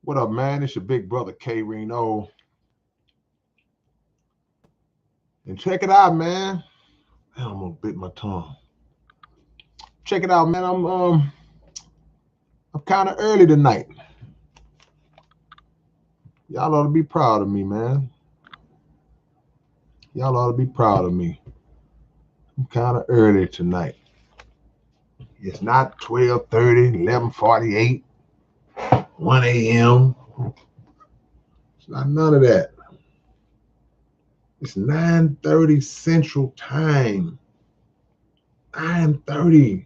What up, man? It's your big brother K-Rino. And check it out, man. I almost bit my tongue. Check it out, man. I'm kind of early tonight. Y'all ought to be proud of me, man. Y'all ought to be proud of me. I'm kind of early tonight. It's not 12:30, 11:48, 1 a.m. It's not none of that. It's 9:30 Central Time. 9:30.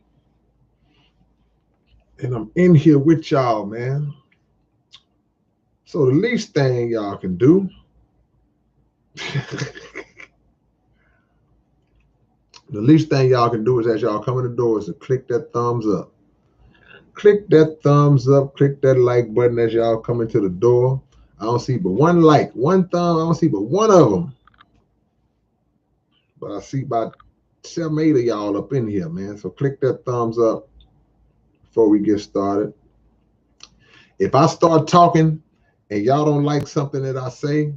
And I'm in here with y'all, man. So the least thing y'all can do, the least thing y'all can do is as y'all come in the door is to click that thumbs up. Click that thumbs up, click that like button as y'all come into the door. I don't see but one like, one thumb. I don't see but one of them. But I see about 7, 8 of y'all up in here, man. So click that thumbs up before we get started. If I start talking and y'all don't like something that I say,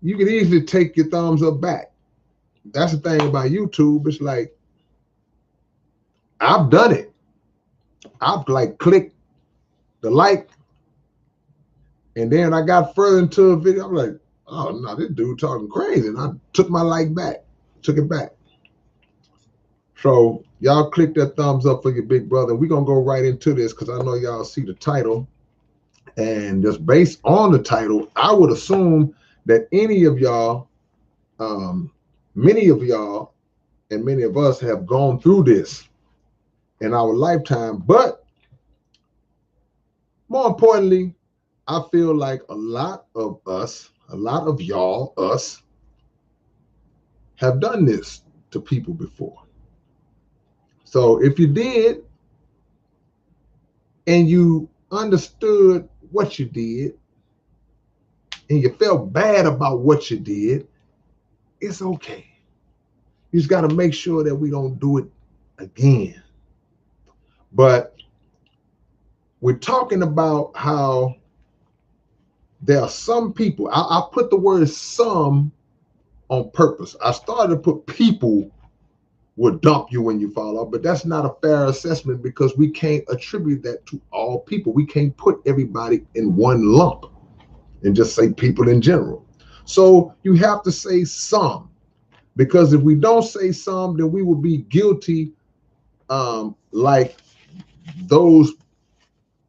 you can easily take your thumbs up back. That's the thing about YouTube. It's like, I've done it. I've like clicked the like, and then I got further into a video. I'm like, oh no, this dude talking crazy. And I took my like back, took it back. So y'all click that thumbs up for your big brother. We're going to go right into this because I know y'all see the title. And just based on the title, I would assume that any of y'all, many of y'all, and many of us have gone through this in our lifetime. But more importantly, I feel like a lot of us, a lot of y'all, us, have done this to people before. So if you did, and you understood what you did, and you felt bad about what you did, it's okay. You just got to make sure that we don't do it again. But we're talking about how there are some people, I put the word some on purpose. I started to put people will dump you when you fall off, but that's not a fair assessment because we can't attribute that to all people. We can't put everybody in one lump and just say people in general. So you have to say some, because if we don't say some, then we will be guilty, like those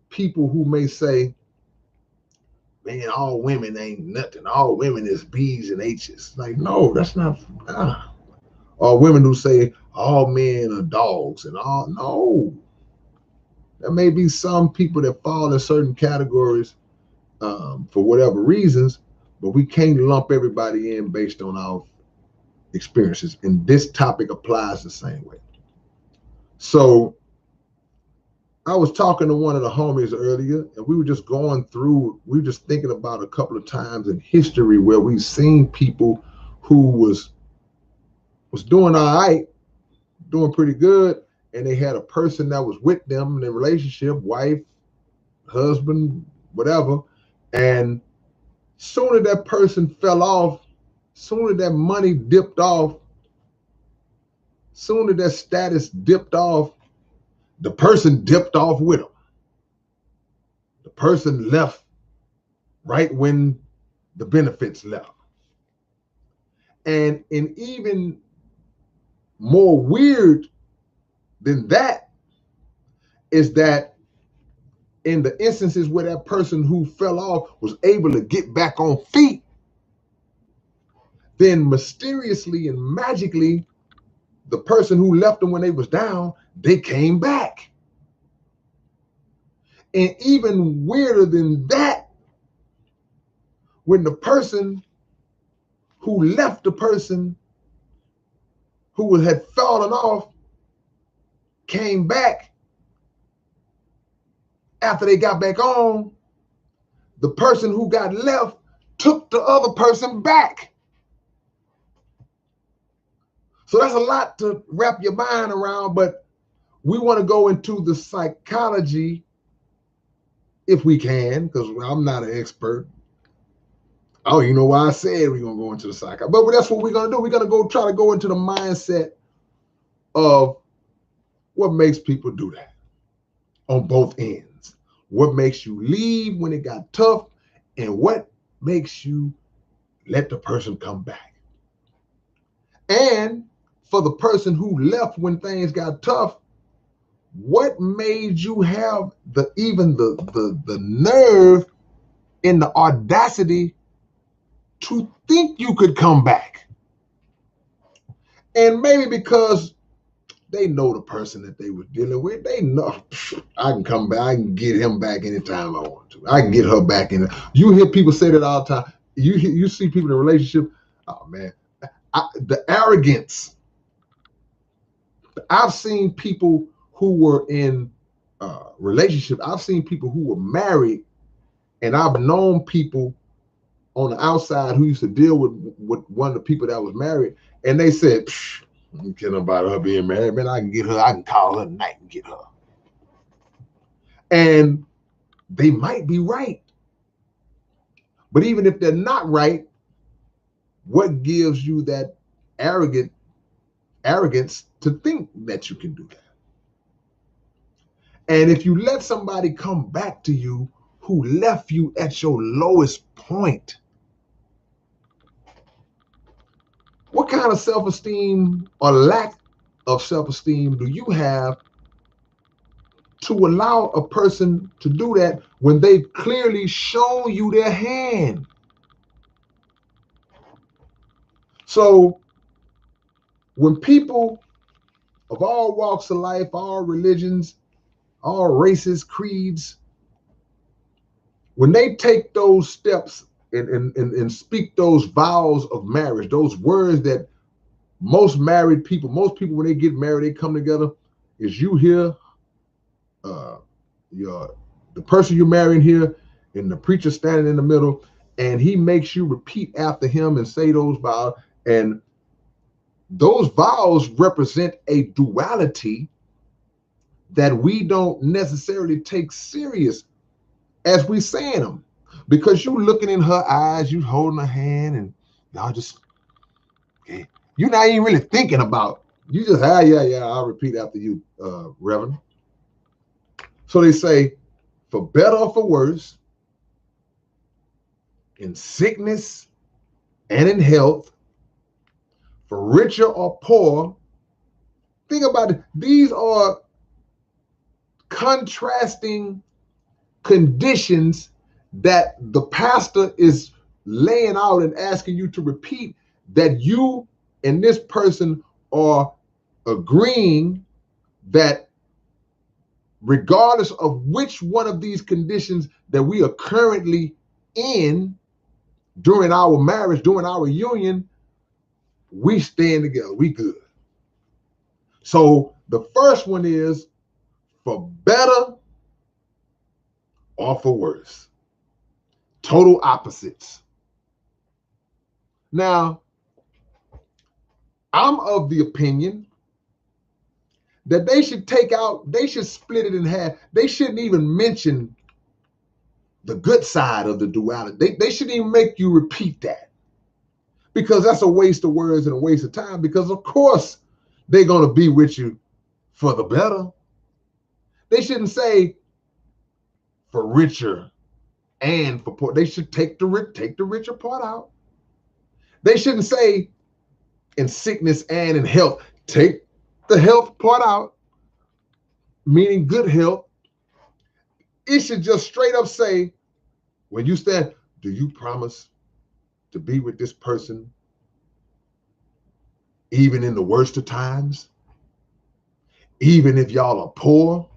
people who may say, man, all women ain't nothing. All women is B's and H's. Like, no, that's not. Or women who say all men are dogs and all. No, there may be some people that fall in certain categories for whatever reasons, but we can't lump everybody in based on our experiences. And this topic applies the same way. So I was talking to one of the homies earlier, and we were just going through, we were just thinking about a couple of times in history where we've seen people who was doing all right, doing pretty good, and they had a person that was with them in a relationship, wife, husband, whatever, and soon as that person fell off, soon as that money dipped off, soon as that status dipped off, the person dipped off with them. The person left right when the benefits left. And even more weird than that is that in the instances where that person who fell off was able to get back on feet, then mysteriously and magically, the person who left them when they was down, they came back. And even weirder than that, when the person who left the person who had fallen off came back after they got back on, the person who got left took the other person back. So that's a lot to wrap your mind around, but we want to go into the psychology if we can, because I'm not an expert. Oh, you know why I said we're gonna go into the psych. But that's what we're gonna do. We're gonna go try to go into the mindset of what makes people do that on both ends. What makes you leave when it got tough, and what makes you let the person come back. And for the person who left when things got tough, what made you have the nerve and the audacity to think you could come back? And maybe because they know the person that they were dealing with. They know I can come back. I can get him back anytime I want to. I can get her back in. You hear people say that all the time. You see people in a relationship. Oh man, the arrogance. I've seen people who were in relationship. I've seen people who were married, and I've known people on the outside who used to deal with one of the people that was married, and they said, I'm kidding about her being married, man. I can get her, I can call her tonight and get her. And they might be right. But even if they're not right, what gives you that arrogance to think that you can do that? And if you let somebody come back to you who left you at your lowest point, what kind of self-esteem or lack of self-esteem do you have to allow a person to do that when they've clearly shown you their hand? So when people of all walks of life, all religions, all races, creeds, when they take those steps and speak those vows of marriage, those words that most people when they get married, they come together, is you here, the person you're marrying here, and the preacher standing in the middle, and he makes you repeat after him and say those vows. And those vows represent a duality that we don't necessarily take serious as we saying them, because you looking in her eyes, you holding her hand, and y'all just, okay, you're not even really thinking about, you just, yeah, I'll repeat after you, Reverend. So they say, for better or for worse, in sickness and in health, for richer or poor. Think about it. These are contrasting conditions that the pastor is laying out and asking you to repeat, that you and this person are agreeing that regardless of which one of these conditions that we are currently in during our marriage, during our union, we stand together, we good. So the first one is for better or for worse. Total opposites. Now, I'm of the opinion that they should split it in half. They shouldn't even mention the good side of the duality. They shouldn't even make you repeat that, because that's a waste of words and a waste of time, because of course they're going to be with you for the better. They shouldn't say for richer and for poor. They should take the richer part out. They shouldn't say in sickness and in health. Take the health part out, meaning good health. It should just straight up say, when you stand, do you promise to be with this person even in the worst of times? Even if y'all are poor,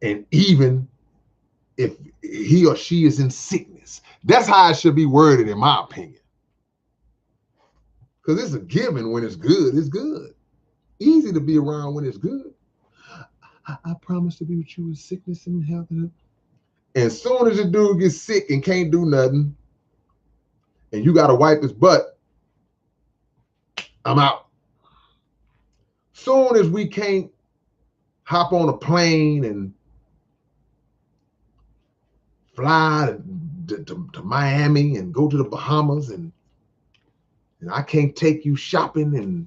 and even if he or she is in sickness. That's how it should be worded, in my opinion. Because it's a given. When it's good, it's good. Easy to be around when it's good. I promise to be with you in sickness and health. And as soon as the dude gets sick and can't do nothing, and you got to wipe his butt, I'm out. Soon as we can't hop on a plane and fly to Miami and go to the Bahamas, and I can't take you shopping and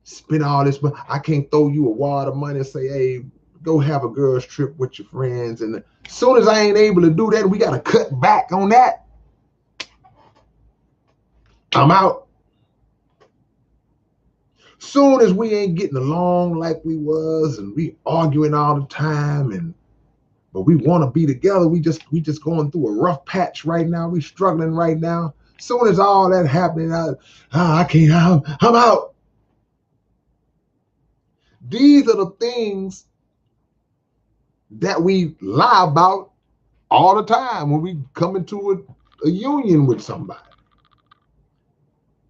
spend all this money. I can't throw you a wad of money and say, hey, go have a girls trip with your friends. And as soon as I ain't able to do that, we got to cut back on that. I'm out. Soon as we ain't getting along like we was, and we arguing all the time, but we want to be together. We just going through a rough patch right now. We struggling right now. Soon as all that happening, I can't. I'm out. These are the things that we lie about all the time when we come into a union with somebody.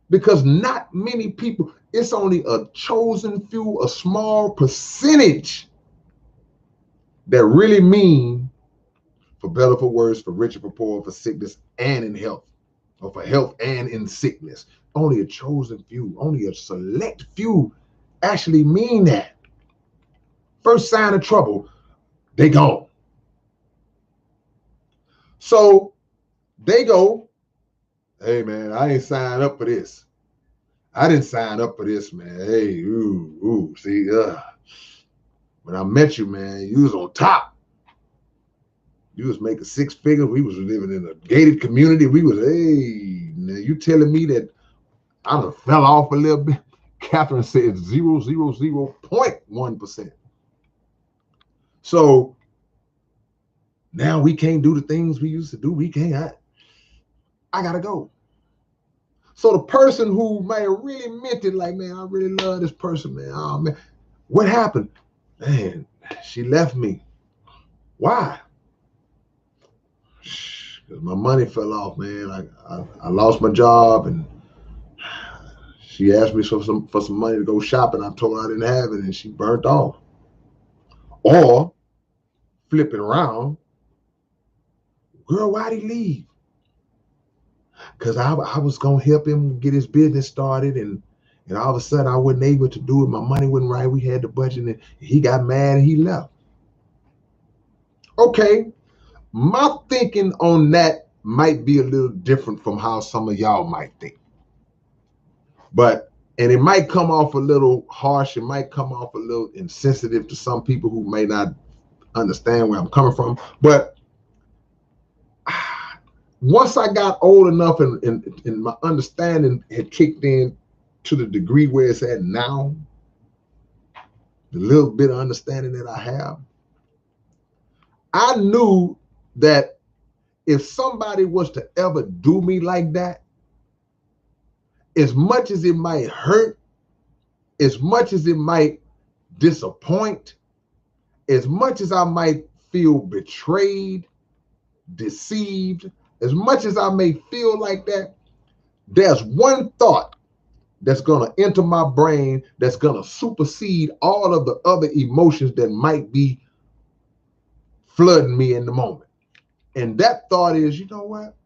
Because not many people, it's only a chosen few, a small percentage that really mean for better, for worse, for richer, for poor, for sickness and in health, or for health and in sickness. Only a chosen few, only a select few actually mean that. First sign of trouble, they gone. So they go, hey man, I ain't signed up for this. I didn't sign up for this, man. Hey, see, when I met you, man, you was on top. You was making six figures. We was living in a gated community. We was, hey, now you telling me that I done fell off a little bit? Catherine said 0.1%. So now we can't do the things we used to do. We can't. I gotta go. So the person who may have really meant it, like, man, I really love this person, man. Oh man, what happened? Man, she left me. Why? Because my money fell off, man. I lost my job, and she asked me for some money to go shopping. I told her I didn't have it, and she burnt off. Or flipping around, girl, why'd he leave? Because I was gonna help him get his business started, and all of a sudden I wasn't able to do it. My money wasn't right. We had the budget, and he got mad and he left. Okay, my thinking on that might be a little different from how some of y'all might think. And it might come off a little harsh. It might come off a little insensitive to some people who may not understand where I'm coming from. But once I got old enough and my understanding had kicked in to the degree where it's at now, the little bit of understanding that I have, I knew that if somebody was to ever do me like that, as much as it might hurt, as much as it might disappoint, as much as I might feel betrayed, deceived, as much as I may feel like that, there's one thought that's going to enter my brain that's going to supersede all of the other emotions that might be flooding me in the moment. And that thought is, you know what?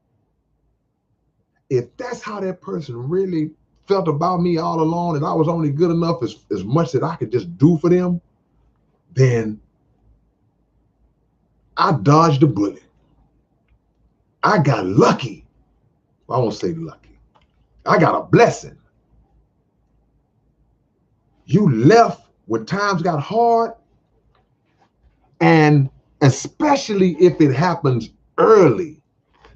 If that's how that person really felt about me all along, and I was only good enough as much that I could just do for them, then I dodged a bullet. I got lucky. I won't say lucky. I got a blessing. You left when times got hard, and especially if it happens early.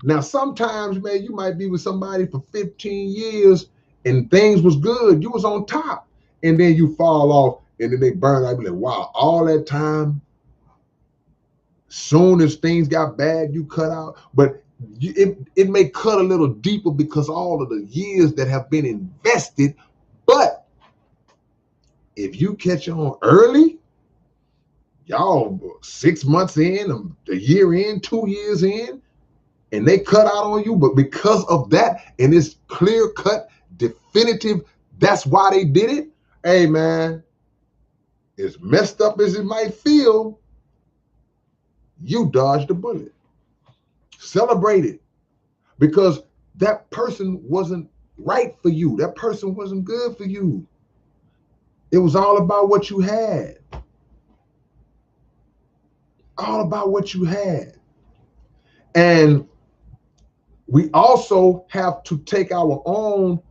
Now, sometimes, man, you might be with somebody for 15 years and things was good. You was on top, and then you fall off, and then they burn out. Like, wow, all that time, soon as things got bad, you cut out. But it may cut a little deeper because all of the years that have been invested. But if you catch on early, y'all 6 months in, a year in, 2 years in, and they cut out on you, but because of that, and it's clear cut, definitive, that's why they did it. Hey man, as messed up as it might feel, you dodged a bullet. Celebrate it, because that person wasn't right for you. That person wasn't good for you. It was all about what you had. All about what you had. And we also have to take our own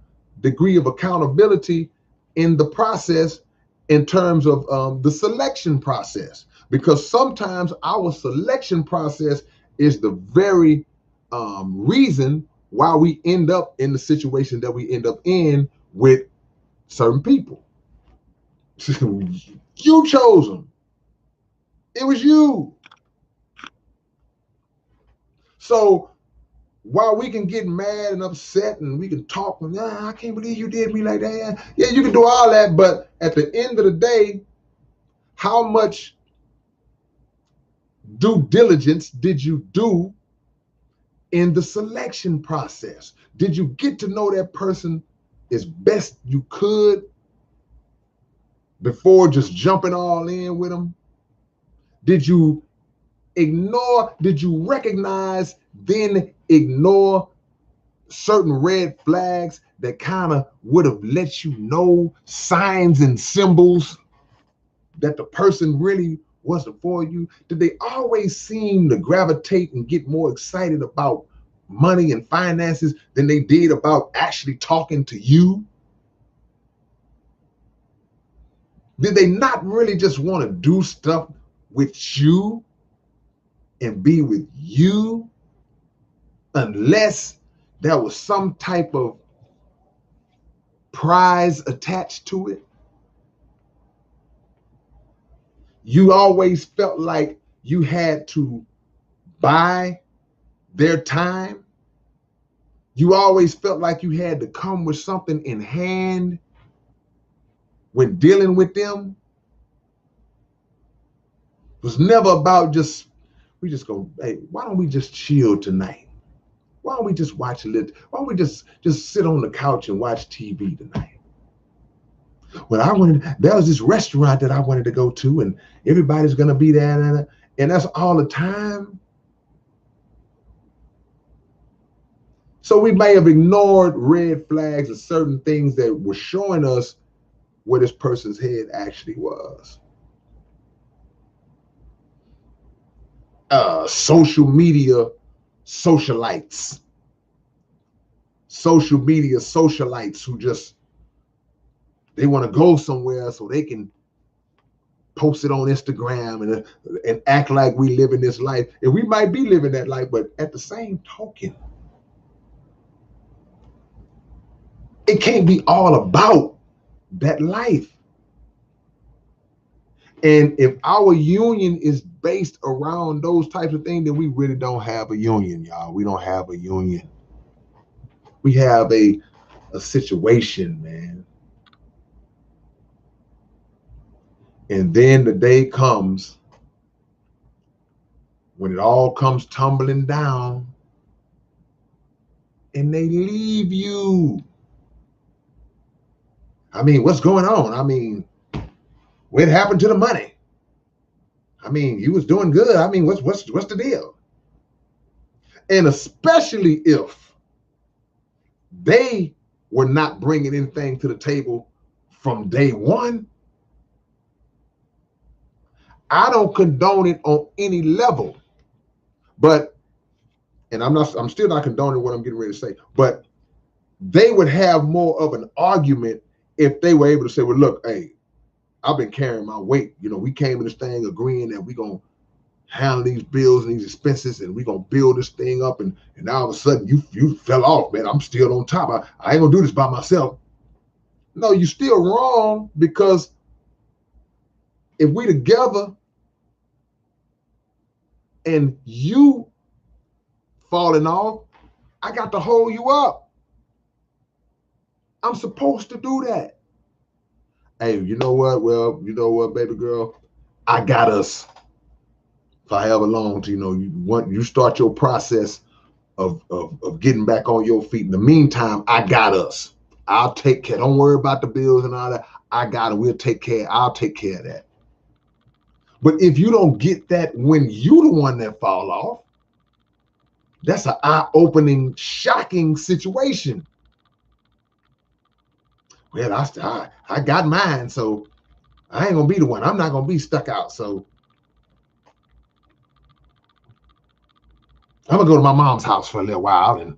degree of accountability in the process in terms of the selection process, because sometimes our selection process is the very reason why we end up in the situation that we end up in with certain people. You chose them. It was you. So while we can get mad and upset and we can talk, I can't believe you did me like that. Yeah, you can do all that, but at the end of the day, how much due diligence did you do in the selection process? Did you get to know that person as best you could before just jumping all in with them? Did you recognize, then ignore certain red flags that kind of would have let you know, signs and symbols that the person really wasn't for you? Did they always seem to gravitate and get more excited about money and finances than they did about actually talking to you? Did they not really just want to do stuff with you and be with you unless there was some type of prize attached to it? You always felt like you had to buy their time. You always felt like you had to come with something in hand when dealing with them. It was never about we just go, hey, why don't we just chill tonight? Why don't we just watch a little? Why don't we just sit on the couch and watch TV tonight? Well, there was this restaurant that I wanted to go to, and everybody's gonna be there, and that's all the time. So we may have ignored red flags and certain things that were showing us where this person's head actually was. Social media socialites. Social media socialites who just, they want to go somewhere so they can post it on Instagram and act like we live in this life. And we might be living that life, but at the same token, it can't be all about that life. And if our union is based around those types of things, then we really don't have a union, y'all. We don't have a union. We have a situation, man. And then the day comes when it all comes tumbling down and they leave you. I mean, what's going on? I mean, what happened to the money? I mean, you was doing good. I mean, what's the deal? And especially if they were not bringing anything to the table from day one, I don't condone it on any level. But, and I'm still not condoning what I'm getting ready to say, but they would have more of an argument if they were able to say, well, look, hey, I've been carrying my weight. You know, we came in this thing agreeing that we're going to handle these bills and these expenses and we're going to build this thing up. And now all of a sudden you fell off, man. I'm still on top. I ain't going to do this by myself. No, you're still wrong, because if we together and you falling off, I got to hold you up. I'm supposed to do that. Hey, you know what? Well, you know what, baby girl? I got us. For however long, you start your process of getting back on your feet. In the meantime, I got us. I'll take care. Don't worry about the bills and all that. I got it. I'll take care of that. But if you don't get that when you the one that fall off, that's an eye-opening, shocking situation. Well, I got mine, so I ain't gonna be the one. I'm not gonna be stuck out. So I'm gonna go to my mom's house for a little while, and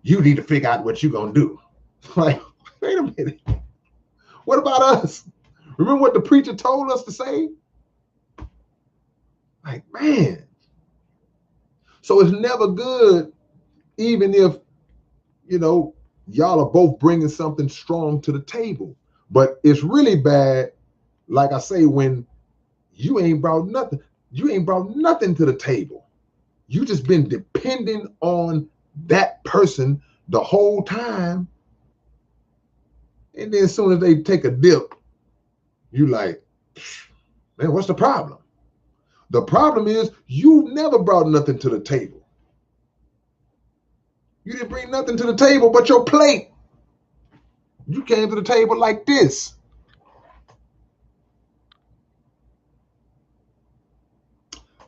you need to figure out what you're gonna do. Like, wait a minute. What about us? Remember what the preacher told us to say? Like, man. So it's never good, even if, you know, y'all are both bringing something strong to the table. But it's really bad, like I say, when you ain't brought nothing. You ain't brought nothing to the table. You just been depending on that person the whole time. And then as soon as they take a dip, you like, man, what's the problem? The problem is you never brought nothing to the table. You didn't bring nothing to the table but your plate. You came to the table like this.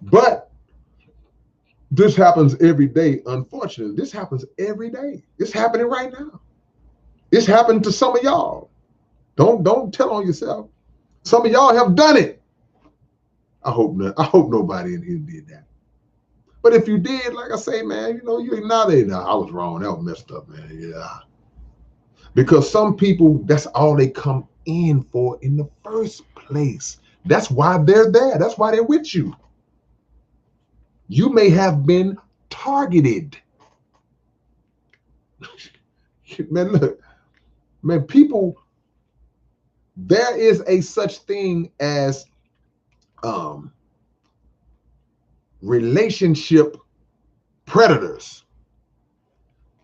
But this happens every day, unfortunately. This happens every day. It's happening right now. It's happened to some of y'all. Don't tell on yourself. Some of y'all have done it. I hope not. I hope nobody in here did that. But if you did, like I say, man, you know, you acknowledge, nah, I was wrong. That was messed up, man. Yeah. Because some people, that's all they come in for in the first place. That's why they're there. That's why they're with you. You may have been targeted. Man, look, man, people, there is a such thing as relationship predators.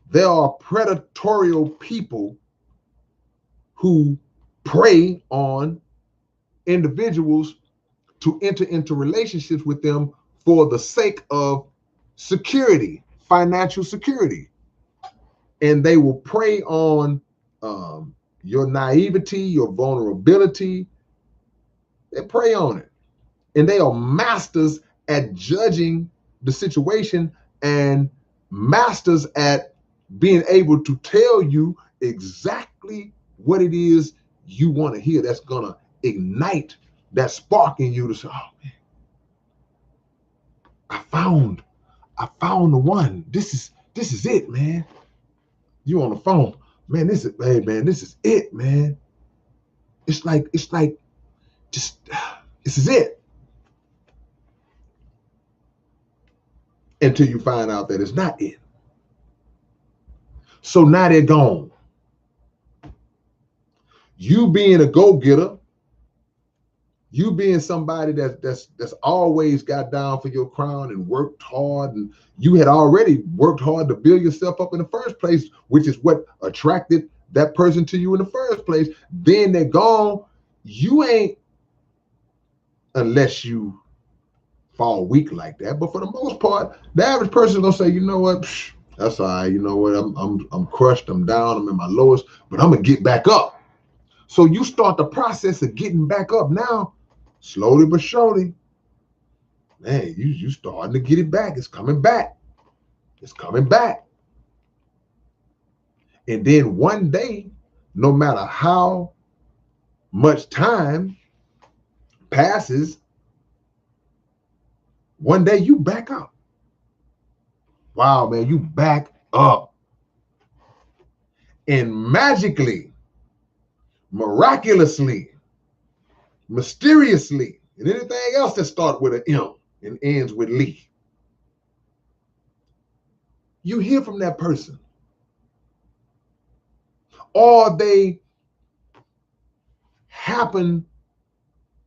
There are predatory people who prey on individuals to enter into relationships with them for the sake of security, financial security. And they will prey on your naivety, your vulnerability. They prey on it. And they are masters at judging the situation and masters at being able to tell you exactly what it is you want to hear that's going to ignite that spark in you to say, oh man, I found the one. This is it, man. You on the phone, man. This is it, man. It's like just this is it. Until you find out that it's not it. So now they're gone. You being a go-getter, you being somebody that's always got down for your crown and worked hard, and you had already worked hard to build yourself up in the first place, which is what attracted that person to you in the first place. Then they're gone. You ain't, unless you fall weak like that. But for the most part, the average person is gonna say, you know what, that's all right. You know what, I'm crushed, I'm down, I'm in my lowest, but I'm gonna get back up. So you start the process of getting back up now, slowly but surely. Man, you starting to get it back. It's coming back. It's coming back. And then one day, no matter how much time passes, one day you back up. Wow, man, you back up. And magically, miraculously, mysteriously, and anything else that starts with an M and ends with Lee, you hear from that person. Or they happen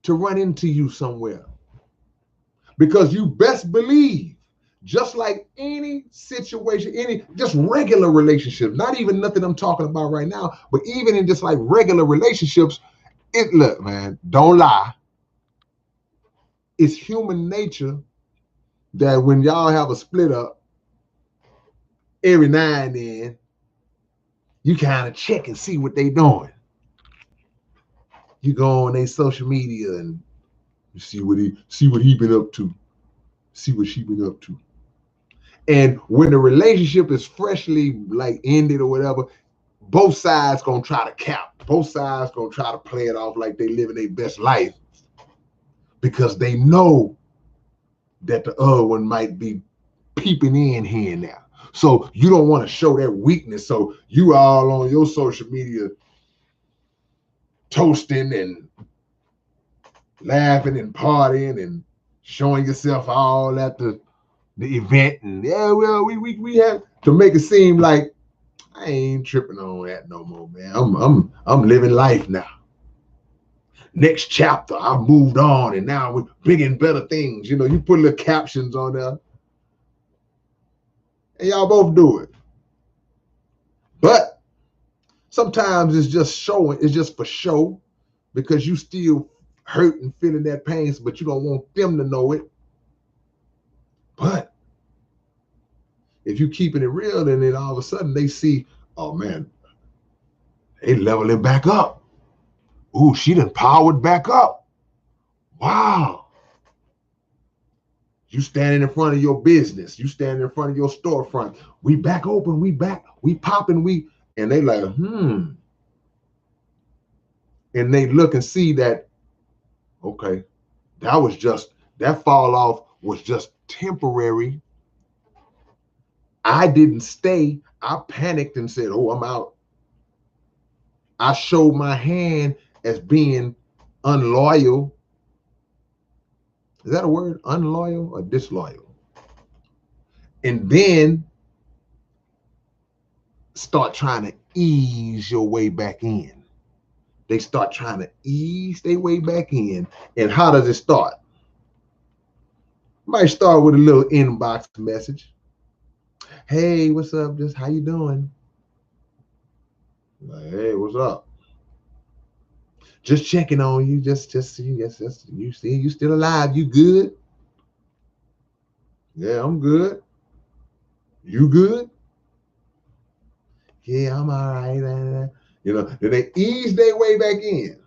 to run into you somewhere. Because you best believe, just like any situation, any just regular relationships, not even nothing I'm talking about right now, but even in just like regular relationships, look, man, don't lie. It's human nature that when y'all have a split up, every now and then, you kind of check and see what they doing. You go on their social media and you see what he been up to, see what she been up to. And when the relationship is freshly like ended or whatever, both sides gonna try to cap. Both sides gonna try to play it off like they living their best life because they know that the other one might be peeping in here and there. So you don't want to show that weakness. So you all on your social media toasting and laughing and partying and showing yourself all at the event. And yeah, well, we have to make it seem like I ain't tripping on that no more, man. I'm living life now. Next chapter, I moved on and now with bigger and better things. You know, you put little captions on there. And y'all both do it. But sometimes it's just showing, it's just for show because you still hurt and feeling that pain, but you don't want them to know it. But if you keeping it real, and then all of a sudden they see, oh man, they leveling back up. Ooh, she done powered back up. Wow. You standing in front of your business. You standing in front of your storefront. We back open. We back. We popping. And they like, And they look and see that, okay, that fall off was just temporary. I didn't stay. I panicked and said, oh, I'm out. I showed my hand as being unloyal. Is that a word? Unloyal or disloyal? And then start trying to ease your way back in. They start trying to ease their way back in. And how does it start? Might start with a little inbox message. Hey, what's up? Just how you doing? Like, hey, what's up? Just checking on you. Just you see you still alive. You good? Yeah, I'm good. You good? Yeah, I'm all right. You know, they ease their way back in.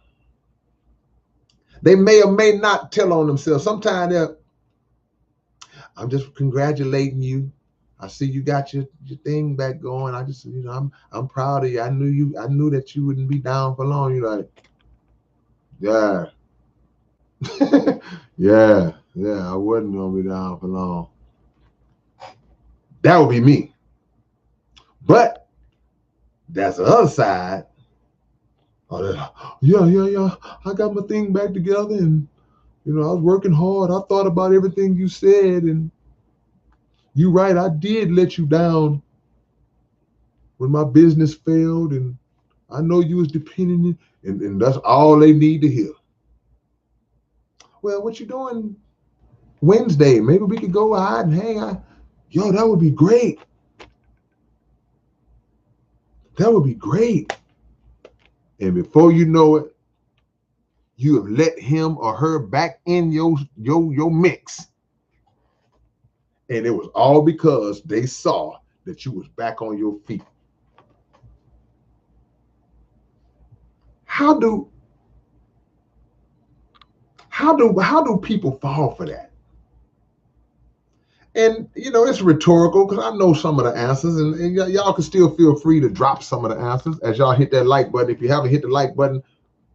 They may or may not tell on themselves. Sometimes I'm just congratulating you. I see you got your thing back going. I just, I'm proud of you. I knew that you wouldn't be down for long. You're like, yeah. yeah, I wasn't gonna be down for long. That would be me. But that's the other side. Yeah. I got my thing back together, and I was working hard. I thought about everything you said, and you're right. I did let you down when my business failed, and I know you was depending, and that's all they need to hear. Well, what you doing Wednesday? Maybe we could go out and hang out. Yo, that would be great. That would be great. And before you know it, you have let him or her back in your mix. And it was all because they saw that you was back on your feet. How do people fall for that? And it's rhetorical because I know some of the answers, and y'all can still feel free to drop some of the answers as y'all hit that like button. If you haven't hit the like button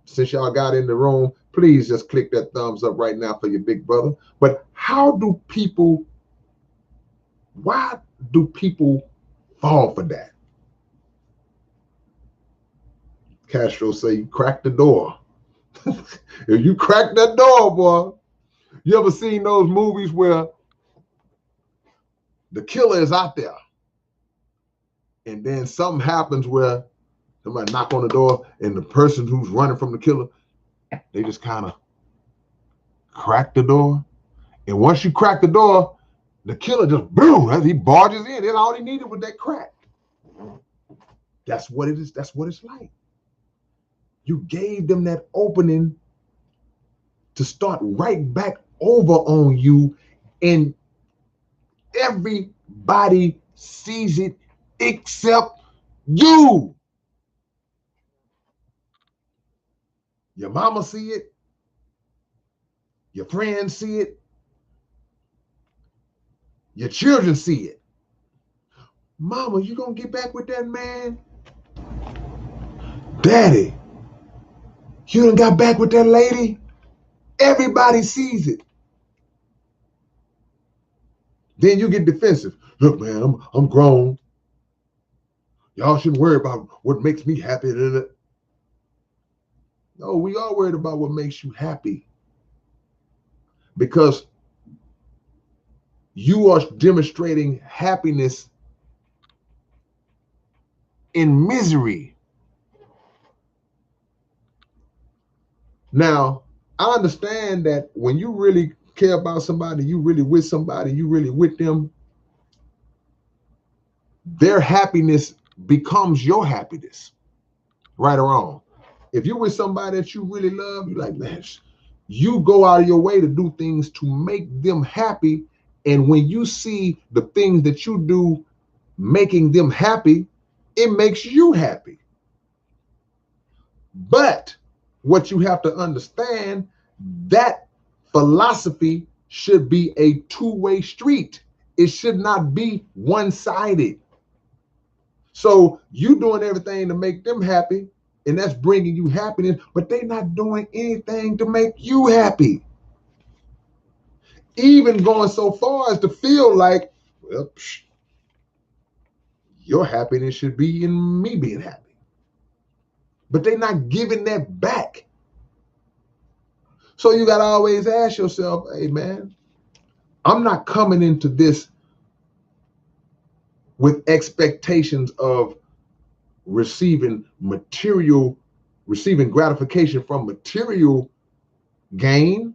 since y'all got in the room, please just click that thumbs up right now for your big brother. But why do people fall for that? Castro say, you crack the door. If you crack that door, boy, you ever seen those movies where the killer is out there and then something happens where somebody knock on the door and the person who's running from the killer, they just kind of crack the door. And once you crack the door, the killer just boom, as he barges in. That's all he needed was that crack. That's what it is. That's what it's like. You gave them that opening to start right back over on you, and everybody sees it except you. Your mama see it. Your friends see it. Your children see it. Mama, you gonna get back with that man? Daddy, you done got back with that lady? Everybody sees it. Then you get defensive. Look, man, I'm grown. Y'all shouldn't worry about what makes me happy. No, we are worried about what makes you happy, because you are demonstrating happiness in misery. Now, I understand that when you really care about somebody, you really with somebody, you really with them, their happiness becomes your happiness, right or wrong. If you're with somebody that you really love, you're like, man, you go out of your way to do things to make them happy. And when you see the things that you do making them happy, it makes you happy. But what you have to understand, that philosophy should be a two-way street. It should not be one-sided. So you doing everything to make them happy, and that's bringing you happiness, but they're not doing anything to make you happy. Even going so far as to feel like, well, your happiness should be in me being happy. But they're not giving that back. So you got to always ask yourself, hey, man, I'm not coming into this with expectations of receiving gratification from material gain,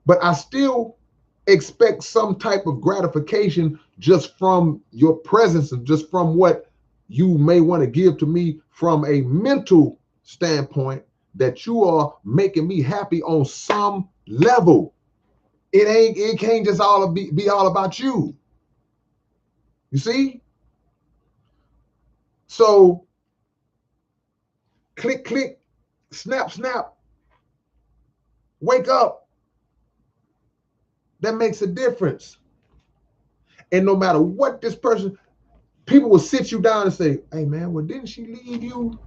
but I still expect some type of gratification just from your presence and just from what you may want to give to me from a mental standpoint, that you are making me happy on some level. It can't just be all about you. You see? So click, click, snap, snap, wake up. That makes a difference. And no matter what this person, people will sit you down and say, hey man, well, didn't she leave you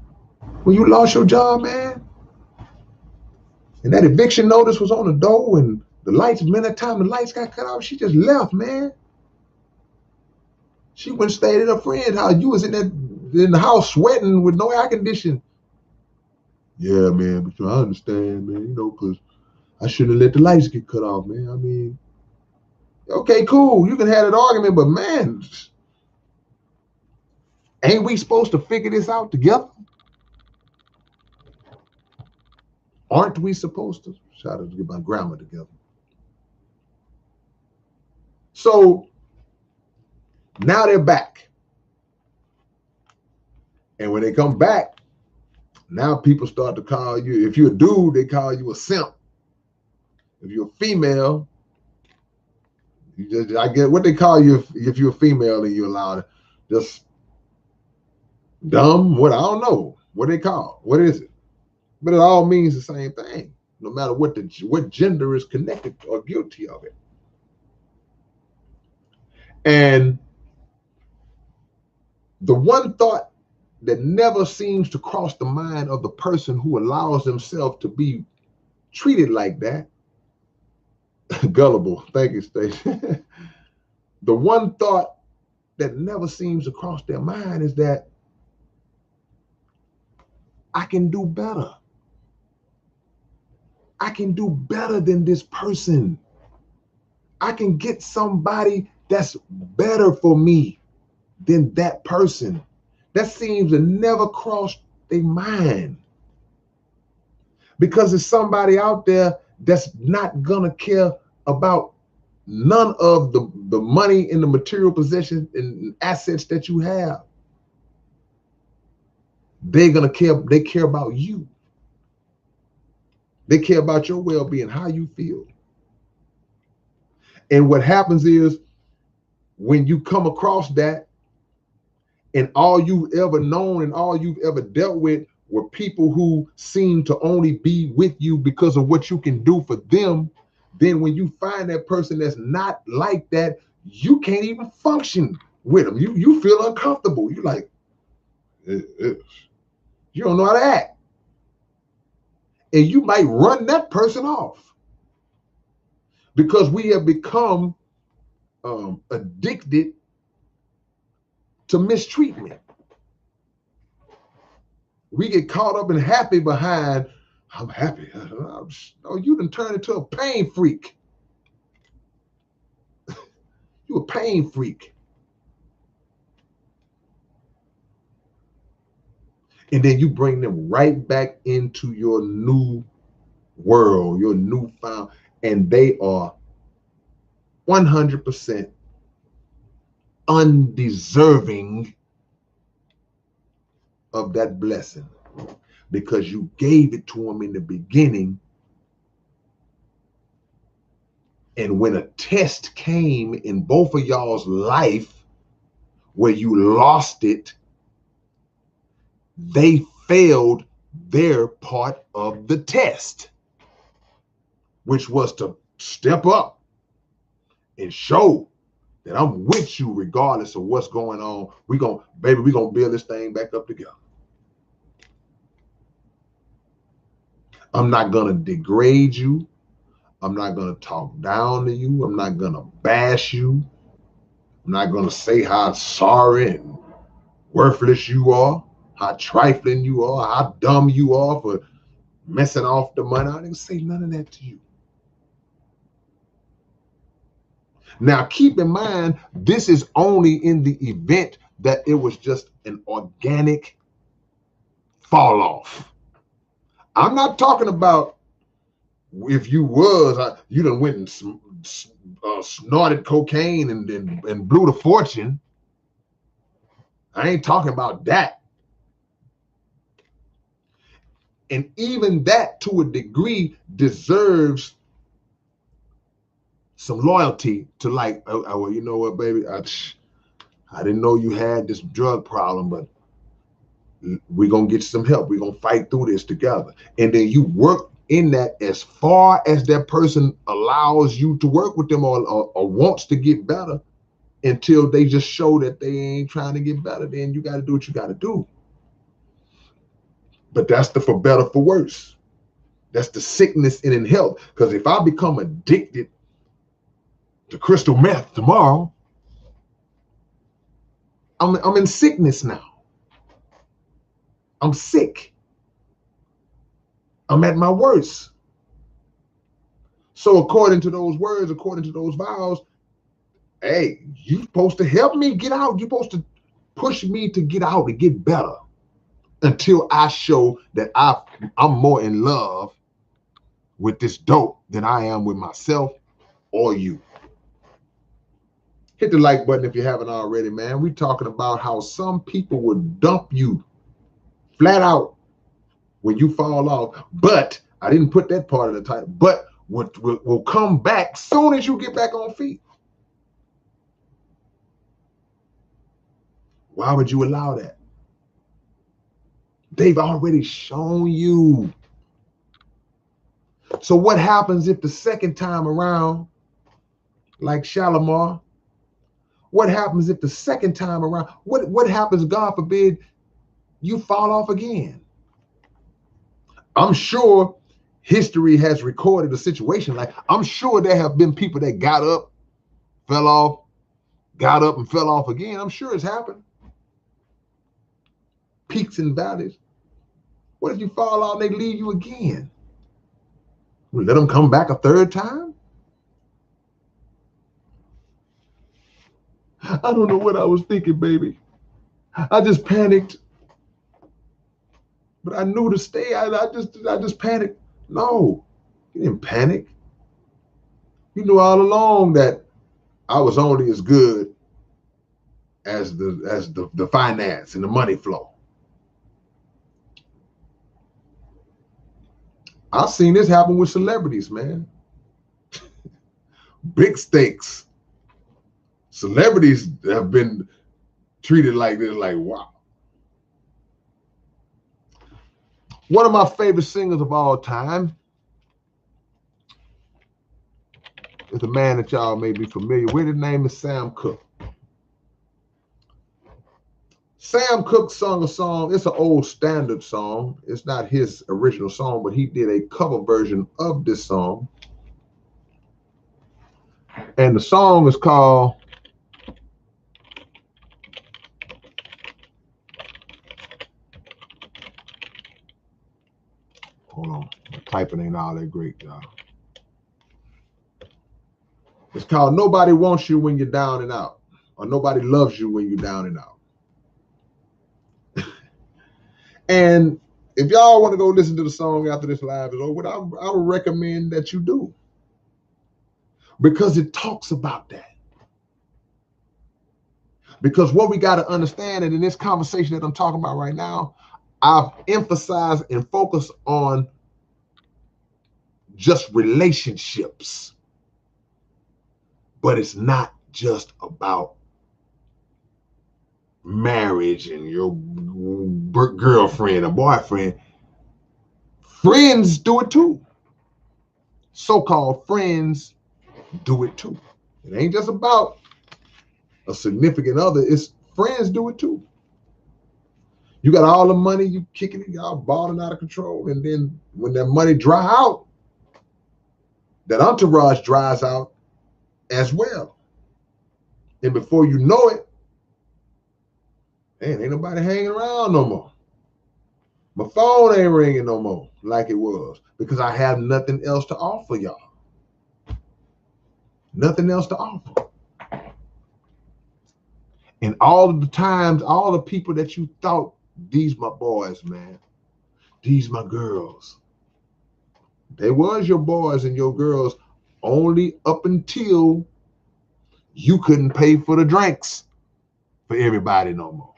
when you lost your job, man? And that eviction notice was on the door, and the lights, man, that time the lights got cut off, she just left, man. She went and stayed at her friend's house. You was in the house sweating with no air conditioning. Yeah, man, but I understand, man, because I shouldn't have let the lights get cut off, man. I mean, okay, cool. You can have that argument, but man, ain't we supposed to figure this out together? Aren't we supposed to? Shout out to get my grammar together. So now they're back. And when they come back, now people start to call you, if you're a dude, they call you a simp. If you're a female, I get what they call you if you're a female and you're allowed, just dumb, what, I don't know what they call, what is it? But it all means the same thing, no matter what gender is connected or guilty of it. And the one thought that never seems to cross the mind of the person who allows themselves to be treated like that, gullible, thank you, Stacey. The one thought that never seems to cross their mind is that I can do better. I can do better than this person. I can get somebody that's better for me than that person. That seems to never cross their mind, because there's somebody out there that's not gonna care about none of the money and the material possessions and assets that you have. They care about you. They care about your well-being, how you feel. And what happens is, when you come across that, and all you've ever known and all you've ever dealt with were people who seem to only be with you because of what you can do for them, then when you find that person that's not like that, you can't even function with them. You feel uncomfortable. You're like, you don't know how to act. And you might run that person off, because we have become addicted to mistreatment. We get caught up and happy behind, I'm happy. Oh, you done turned into a pain freak. You a pain freak. And then you bring them right back into your new world, your newfound, and they are 100% undeserving of that blessing because you gave it to them in the beginning. And when a test came in both of y'all's life where you lost it, they failed their part of the test, which was to step up and show that I'm with you regardless of what's going on. We're gonna build this thing back up together. I'm not gonna degrade you. I'm not gonna talk down to you. I'm not gonna bash you. I'm not gonna say how sorry and worthless you are, how trifling you are, how dumb you are for messing off the money. I didn't say none of that to you. Now, keep in mind, this is only in the event that it was just an organic fall off. I'm not talking about if you done went and snorted cocaine and blew the fortune. I ain't talking about that. And even that, to a degree, deserves some loyalty to like, oh, well, you know what, baby, I didn't know you had this drug problem, but we're going to get you some help. We're going to fight through this together. And then you work in that as far as that person allows you to work with them or wants to get better until they just show that they ain't trying to get better. Then you got to do what you got to do. But that's the for better, for worse. That's the sickness and in health. Because if I become addicted to crystal meth tomorrow, I'm in sickness now. I'm sick. I'm at my worst. So according to those words, according to those vows, hey, you're supposed to help me get out. You're supposed to push me to get out, to get better until I show that I'm more in love with this dope than I am with myself or you. Hit the like button if you haven't already, man. We're talking about how some people will dump you flat out when you fall off. But I didn't put that part of the title, but will come back soon as you get back on feet. Why would you allow that? They've already shown you. So what happens if the second time around, like Shalimar, what happens if the second time around, what happens, God forbid, you fall off again? I'm sure history has recorded a situation like, I'm sure there have been people that got up, fell off, got up and fell off again. I'm sure it's happened. Peaks and valleys. What if you fall off and they leave you again? We'll let them come back a third time? I don't know what I was thinking, baby. I just panicked. But I knew to stay. I just panicked. No, you didn't panic. You knew all along that I was only as good as the finance and the money flow. I've seen this happen with celebrities, man. Big stakes. Celebrities have been treated like this, like, wow. One of my favorite singers of all time is a man that y'all may be familiar with. His name is Sam Cooke. Sam Cooke sung a song. It's an old standard song. It's not his original song, but he did a cover version of this song. And the song is called hold on, my typing ain't all that great, y'all. It's called Nobody Wants You When You're Down and Out, or Nobody Loves You When You're Down and Out. And if y'all want to go listen to the song after this live is over, I would recommend that you do, because it talks about that. Because what we got to understand, and in this conversation that I'm talking about right now, I've emphasized and focused on just relationships, but it's not just about marriage and your girlfriend or boyfriend. Friends do it too. So-called friends do it too. It ain't just about a significant other. It's friends do it too. You got all the money, you kicking it, y'all balling out of control, and then when that money dry out, that entourage dries out as well. And before you know it, man, ain't nobody hanging around no more. My phone ain't ringing no more like it was, because I have nothing else to offer y'all. Nothing else to offer. And all of the times, all the people that you thought, these my boys, man, these my girls. They was your boys and your girls only up until you couldn't pay for the drinks for everybody no more.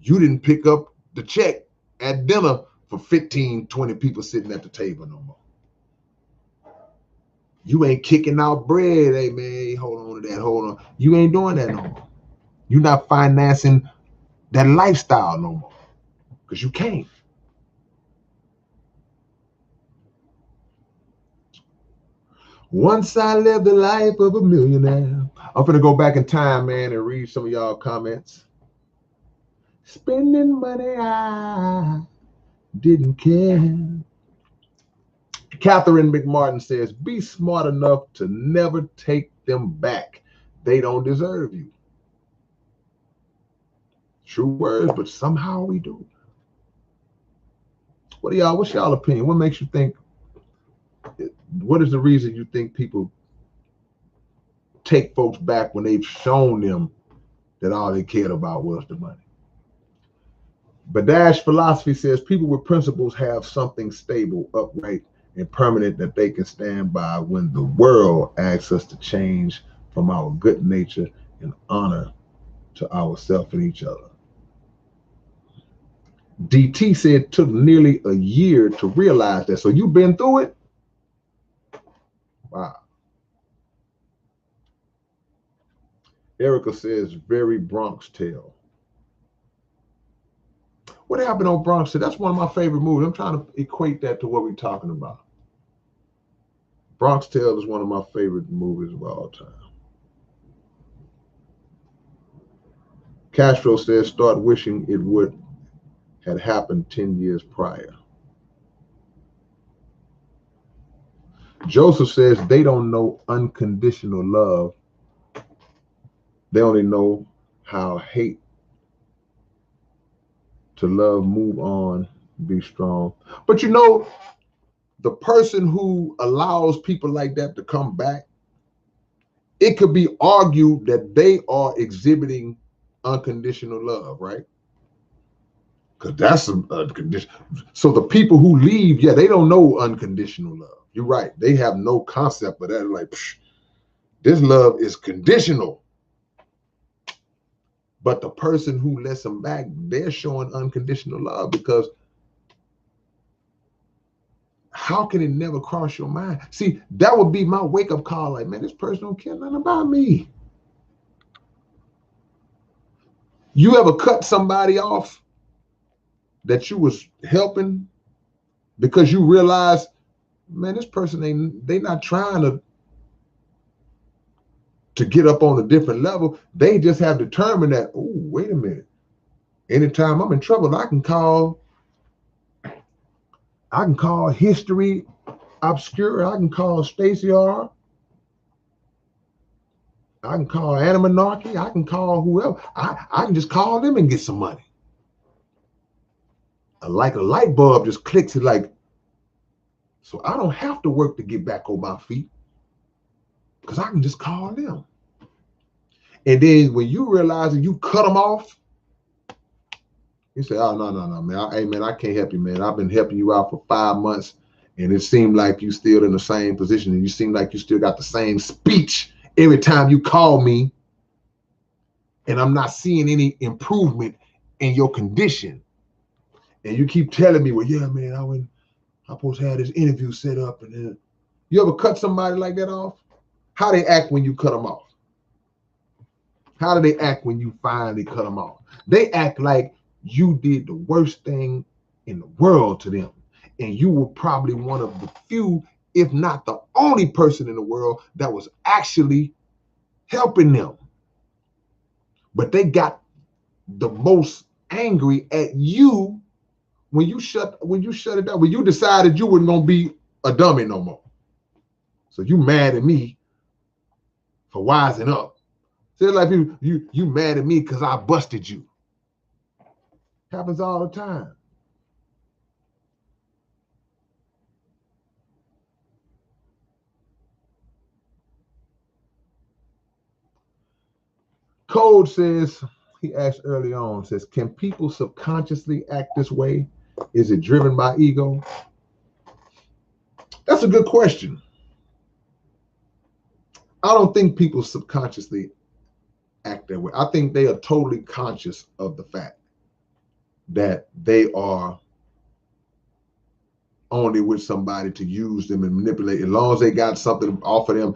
You didn't pick up the check at dinner for 15, 20 people sitting at the table no more. You ain't kicking out bread. Hey, man, hold on to that. Hold on. You ain't doing that no more. You're not financing that lifestyle no more, because you can't. Once I lived the life of a millionaire. I'm going to go back in time, man, and read some of y'all comments. Spending money I didn't care. Catherine McMartin says, be smart enough to never take them back. They don't deserve you. True words, but somehow we do. What's y'all opinion? What makes you think, what is the reason you think people take folks back when they've shown them that all they cared about was the money? Badash Philosophy says, people with principles have something stable, upright, and permanent that they can stand by when the world asks us to change from our good nature and honor to ourselves and each other. DT said it took nearly a year to realize that. So you've been through it? Wow. Erica says, very Bronx Tale. What happened on Bronx Tale? That's one of my favorite movies. I'm trying to equate that to what we're talking about. Bronx Tale is one of my favorite movies of all time. Castro says, start wishing it would had happened 10 years prior. Joseph says, they don't know unconditional love. They only know how hate to love, move on, be strong. But you know, the person who allows people like that to come back, it could be argued that they are exhibiting unconditional love, right? Because that's a condition. So the people who leave, yeah, they don't know unconditional love. You're right. They have no concept of that. Like, this love is conditional. But the person who lets them back, they're showing unconditional love, because how can it never cross your mind? See, that would be my wake-up call. Like, man, this person don't care nothing about me. You ever cut somebody off that you was helping because you realize, man, this person they not trying to get up on a different level. They just have determined that, oh, wait a minute. Anytime I'm in trouble, I can call History Obscure. I can call Stacey R. I can call Animanarchy. I can call whoever. I can just call them and get some money. Like a light bulb just clicks. It like, so I don't have to work to get back on my feet because I can just call them. And then when you realize that you cut them off, you say, oh, no, man. Hey, man, I can't help you, man. I've been helping you out for 5 months, and it seemed like you still in the same position, and you seem like you still got the same speech every time you call me, and I'm not seeing any improvement in your condition. And you keep telling me, well, yeah, man, I'm supposed to have this interview set up. And then you ever cut somebody like that off? How they act when you cut them off? How do they act when you finally cut them off? They act like you did the worst thing in the world to them. And you were probably one of the few, if not the only person in the world that was actually helping them. But they got the most angry at you when you shut it down, when you decided you weren't gonna be a dummy no more. So you mad at me for wising up. So it's like you mad at me because I busted you. Happens all the time. Code says, he asked early on, says, can people subconsciously act this way? Is it driven by ego? That's a good question. I don't think people subconsciously act that way. I think they are totally conscious of the fact that they are only with somebody to use them and manipulate. As long as they got something to offer them,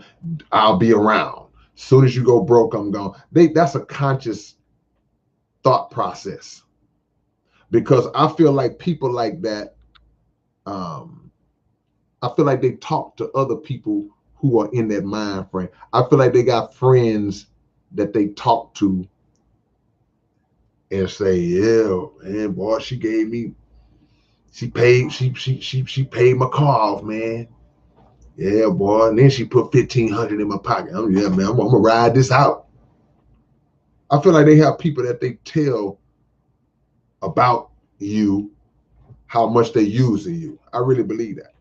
I'll be around. As soon as you go broke, I'm gone. That's a conscious thought process. Because I feel like people like that, I feel like they talk to other people who are in that mind frame. I feel like they got friends that they talk to and say, yeah, man, boy, she paid my car off, man. Yeah, boy. And then she put $1,500 in my pocket. Yeah, man, I'm gonna ride this out. I feel like they have people that they tell about you how much they using you. I really believe that.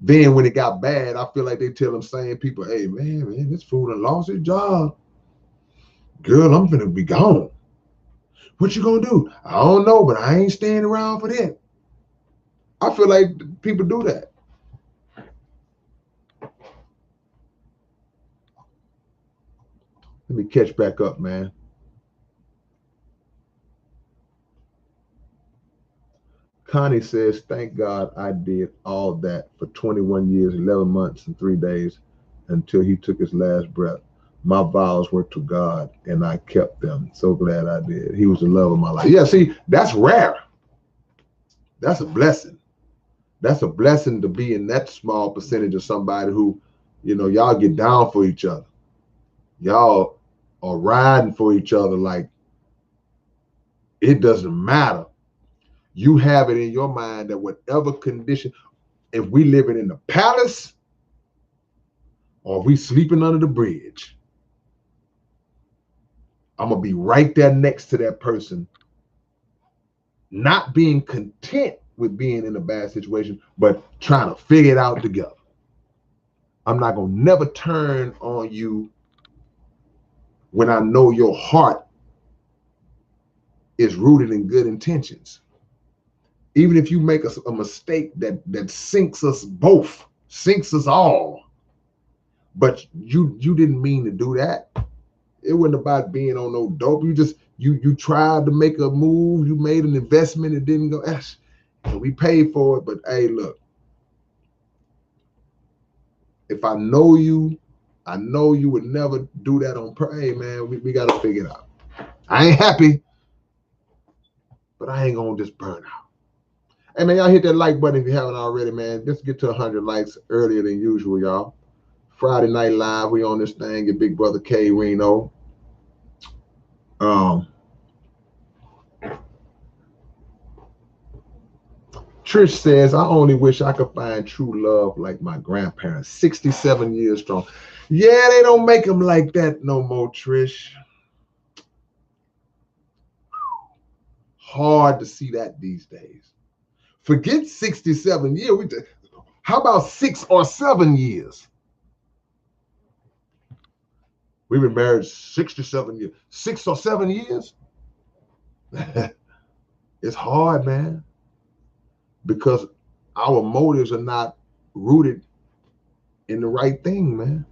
Then when it got bad, I feel like they tell them same people, hey, man, this fool done lost his job. Girl, I'm finna be gone. What you gonna do? I don't know, but I ain't staying around for that. I feel like people do that. Let me catch back up, man. Connie says, thank God I did all that for 21 years, 11 months, and 3 days until he took his last breath. My vows were to God and I kept them. So glad I did. He was the love of my life. Yeah, see, that's rare. That's a blessing. That's a blessing to be in that small percentage of somebody who, y'all get down for each other. Y'all are riding for each other like it doesn't matter. You have it in your mind that whatever condition, if we living in the palace or we sleeping under the bridge, I'm going to be right there next to that person, not being content with being in a bad situation, but trying to figure it out together. I'm not going to never turn on you when I know your heart is rooted in good intentions. Even if you make a mistake that sinks us both, sinks us all, but you didn't mean to do that. It wasn't about being on no dope. You tried to make a move, you made an investment, it didn't go. And we paid for it, but hey, look, if I know you would never do that on purpose. Hey, man, we got to figure it out. I ain't happy, but I ain't gonna just burn out. Hey, man, y'all hit that like button if you haven't already, man. Let's get to 100 likes earlier than usual, y'all. Friday Night Live, we on this thing, your big brother K-Rino. Trish says, I only wish I could find true love like my grandparents, 67 years strong. Yeah, they don't make them like that no more, Trish. Hard to see that these days. Forget 67 years. How about 6 or 7 years? We've been married 67 years. 6 or 7 years? It's hard, man, because our motives are not rooted in the right thing, man.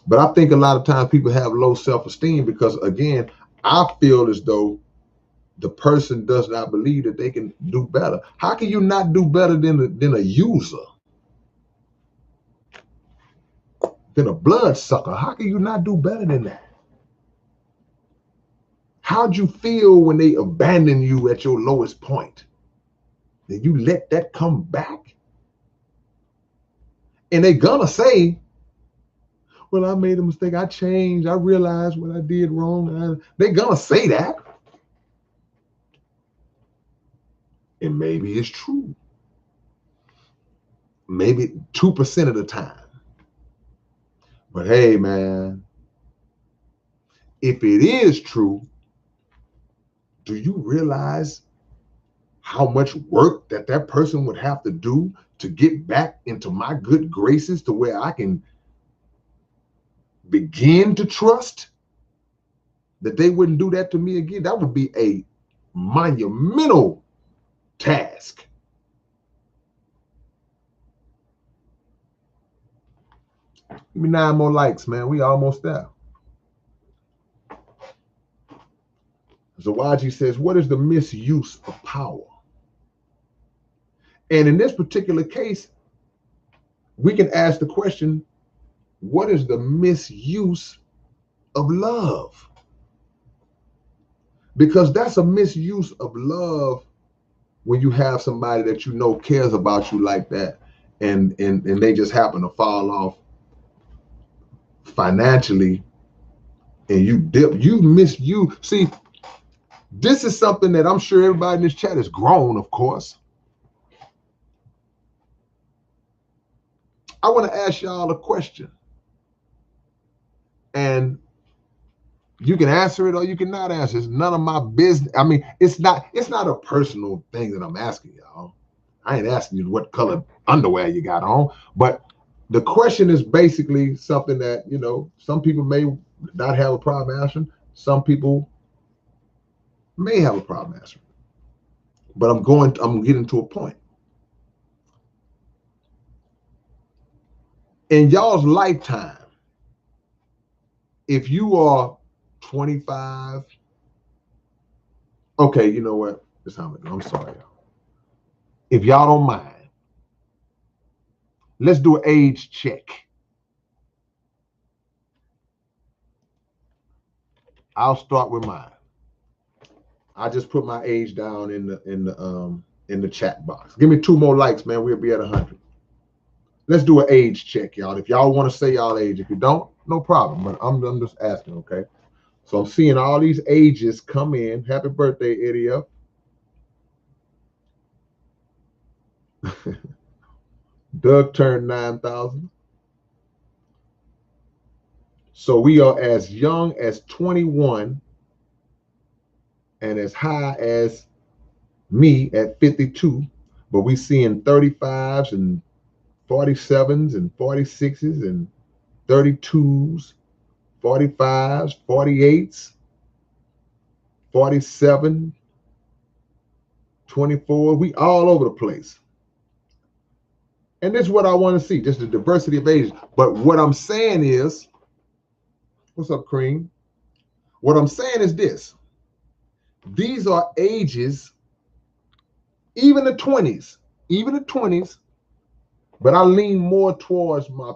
But I think a lot of times people have low self-esteem because, again, I feel as though the person does not believe that they can do better. How can you not do better than a user, than a bloodsucker? How can you not do better than that? How'd you feel when they abandon you at your lowest point? Did you let that come back? And they gonna say, well, I made a mistake. I changed. I realized what I did wrong. They gonna say that. And maybe it's true. Maybe 2% of the time. But hey, man, if it is true, do you realize how much work that person would have to do to get back into my good graces to where I can begin to trust that they wouldn't do that to me again? That would be a monumental task. Give me 9 more likes, man. We almost there. Zawaji says, what is the misuse of power? And in this particular case, we can ask the question, what is the misuse of love? Because that's a misuse of love when you have somebody that you know cares about you like that, and they just happen to fall off financially, and you miss you. See, this is something that I'm sure everybody in this chat has grown, of course. I want to ask y'all a question, and you can answer it or you cannot answer. It's none of my business. I mean, it's not a personal thing that I'm asking y'all. I ain't asking you what color underwear you got on, but the question is basically something that, some people may not have a problem answering. Some people may have a problem answering. But I'm getting to a point. In y'all's lifetime, if you are 25, okay, you know what? That's how I'm sorry, y'all. If y'all don't mind, let's do an age check. I'll start with mine. I just put my age down in the chat box. Give me 2 more likes, man. We'll be at 100. Let's do an age check, y'all. If y'all want to say y'all age, if you don't, no problem. But I'm just asking, okay? So I'm seeing all these ages come in. Happy birthday, Eddie F. Doug turned 9,000. So we are as young as 21 and as high as me at 52. But we seeing 35s and 47s and 46s and 32s, 45s, 48s, 47, 24. We all over the place. And this is what I want to see, just the diversity of ages. But what I'm saying is, what's up, Cream? What I'm saying is this. These are ages, even the 20s, but I lean more towards my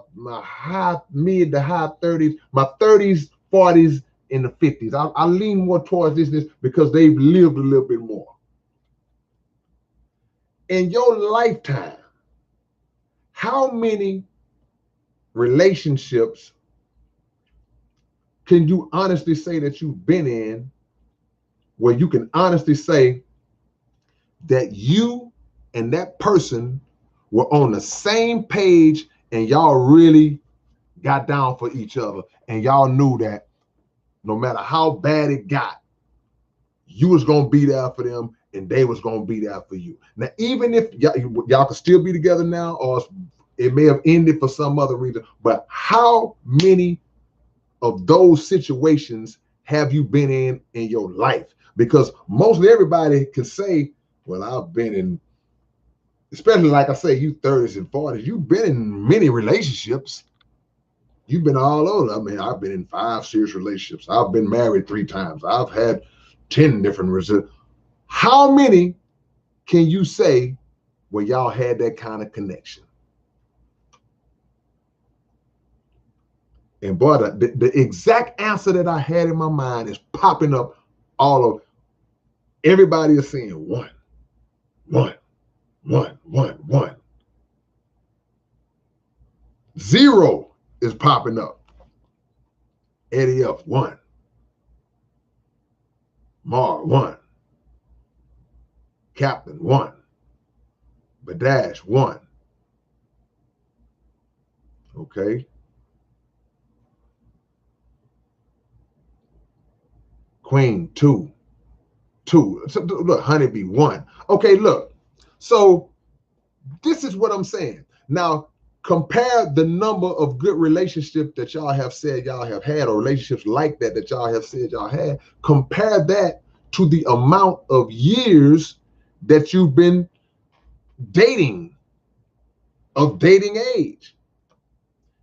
mid to high 30s, my 30s, 40s, and the 50s. I lean more towards this because they've lived a little bit more. In your lifetime, how many relationships can you honestly say that you've been in where you can honestly say that you and that person were on the same page and y'all really got down for each other and y'all knew that no matter how bad it got, you was going to be there for them and they was going to be there for you. Now, even if y'all could still be together now, or it may have ended for some other reason, but how many of those situations have you been in your life? Because mostly everybody can say, well, I've been in, especially like I say, you 30s and 40s, you've been in many relationships. You've been all over. I mean, I've been in 5 serious relationships. I've been married 3 times. I've had 10 different relationships. How many can you say where y'all had that kind of connection? And boy, the exact answer that I had in my mind is popping up all of, everybody is saying one, one, one, one, one. 0 is popping up. Eddie F, 1. Mar, 1. Captain, 1. Badash, 1. Okay. Queen, 2. 2. So, look, Honeybee, 1. Okay, look. So this is what I'm saying. Now, compare the number of good relationships that y'all have said y'all have had, or relationships like that y'all have said y'all had. Compare that to the amount of years that you've been dating, of dating age.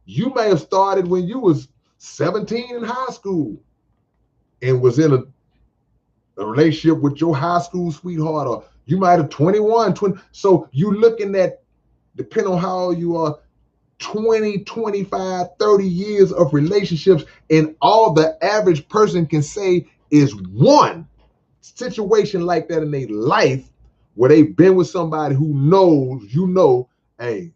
You may have started when you was 17 in high school and was in a relationship with your high school sweetheart, or you might have 21, 20. So you looking at, depending on how old you are, 20, 25, 30 years of relationships, and all the average person can say is one situation like that in their life where they've been with somebody who knows, hey,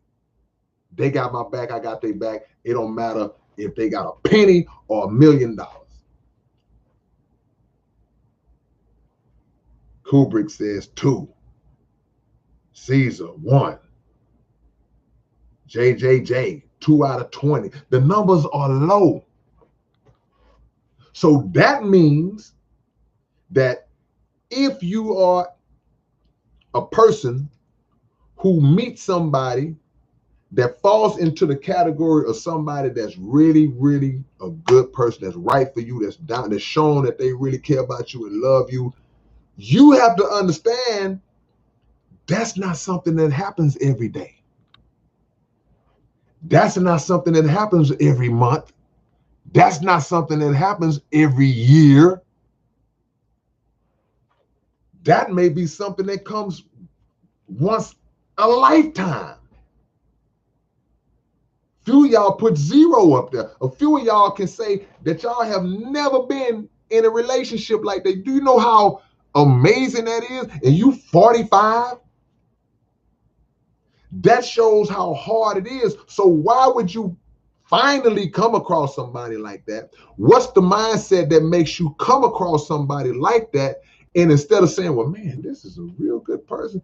they got my back, I got their back. It don't matter if they got a penny or $1 million. Kubrick says 2. Caesar, 1. JJJ, 2 out of 20. The numbers are low. So that means that if you are a person who meets somebody that falls into the category of somebody that's really, really a good person, that's right for you, that's down, that's shown that they really care about you and love you, you have to understand that's not something that happens every day. That's not something that happens every month. That's not something that happens every year. That may be something that comes once a lifetime. Few of y'all put 0 up there. A few of y'all can say that y'all have never been in a relationship like that. Do you know how amazing that is? And you 45? That shows how hard it is. So why would you finally come across somebody like that? What's the mindset that makes you come across somebody like that? And instead of saying, well, man, this is a real good person,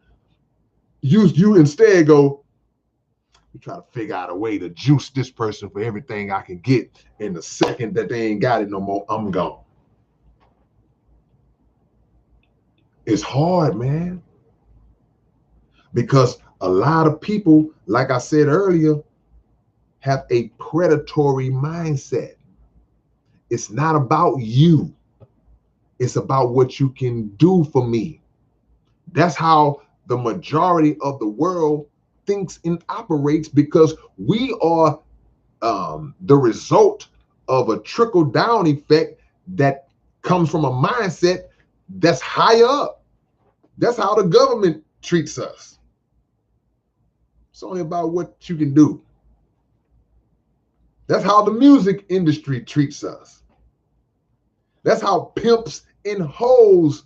you instead go, you try to figure out a way to juice this person for everything I can get. And the second that they ain't got it no more, I'm gone. It's hard, man. Because a lot of people, like I said earlier, have a predatory mindset. It's not about you. It's about what you can do for me. That's how the majority of the world thinks and operates, because we are the result of a trickle-down effect that comes from a mindset that's higher up. That's how the government treats us. It's only about what you can do. That's how the music industry treats us. That's how pimps and hoes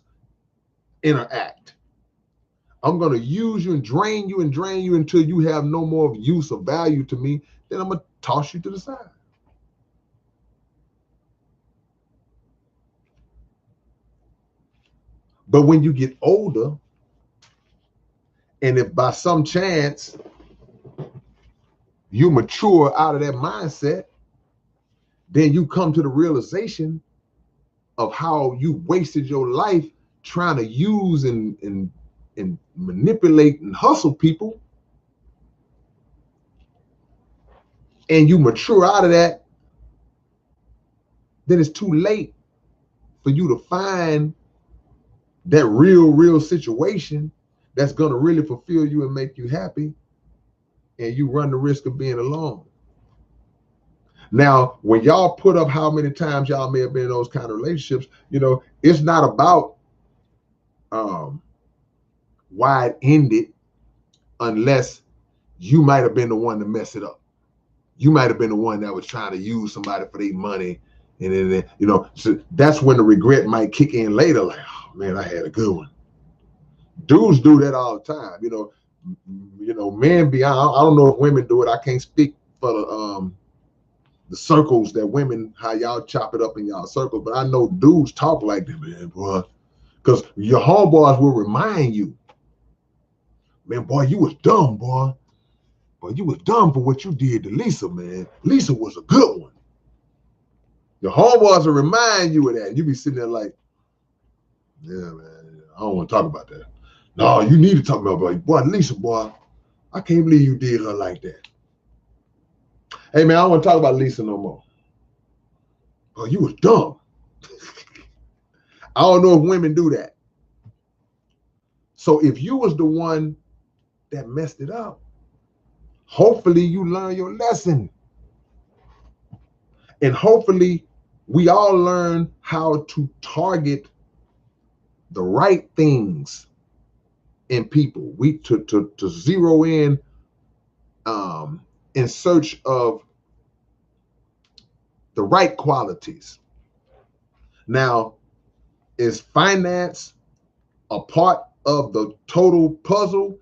interact. I'm going to use you and drain you until you have no more use or value to me. Then I'm going to toss you to the side. But when you get older And if by some chance you mature out of that mindset, then you come to the realization of how you wasted your life trying to use and manipulate and hustle people, and you mature out of that, then it's too late for you to find that real situation that's going to really fulfill you and make you happy, and you run the risk of being alone. Now, when y'all put up how many times y'all may have been in those kind of relationships, it's not about wide-ended unless you might have been the one to mess it up. You might have been the one that was trying to use somebody for their money. And then, so that's when the regret might kick in later. Like, oh man, I had a good one. Dudes do that all the time. Men beyond, I don't know if women do it. I can't speak for the circles that women, how y'all chop it up in y'all circles, but I know dudes talk like that, man, boy. Because your homeboys will remind you, man, boy, you was dumb, boy. Boy, you was dumb for what you did to Lisa, man. Lisa was a good one. Your homeboys will remind you of that. And you be sitting there like, yeah, man, I don't want to talk about that. No, you need to talk about, boy, Lisa, boy, I can't believe you did her like that. Hey, man, I don't want to talk about Lisa no more. Oh, you was dumb. I don't know if women do that. So if you was the one that messed it up, hopefully you learn your lesson. And hopefully we all learn how to target the right things in people. We to zero in search of the right qualities. Now, is finance a part of the total puzzle?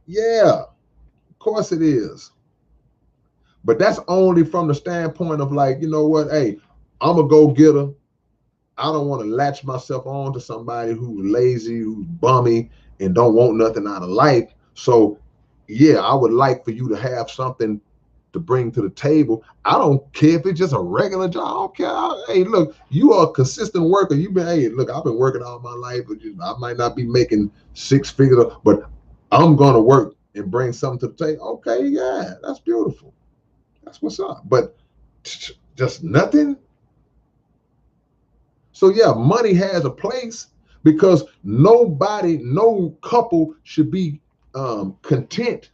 Yeah, of course it is. But that's only from the standpoint of like, you know what? Hey, I'm a go-getter. I don't want to latch myself on to somebody who's lazy, who's bummy, and don't want nothing out of life. So, yeah, I would like for you to have something to bring to the table. I don't care if it's just a regular job. I don't care. Hey, look, you are a consistent worker. I've been working all my life. I might not be making six figures, but I'm going to work and bring something to the table. Okay, yeah, that's beautiful. That's what's up. But just nothing. So yeah, money has a place, because no couple should be content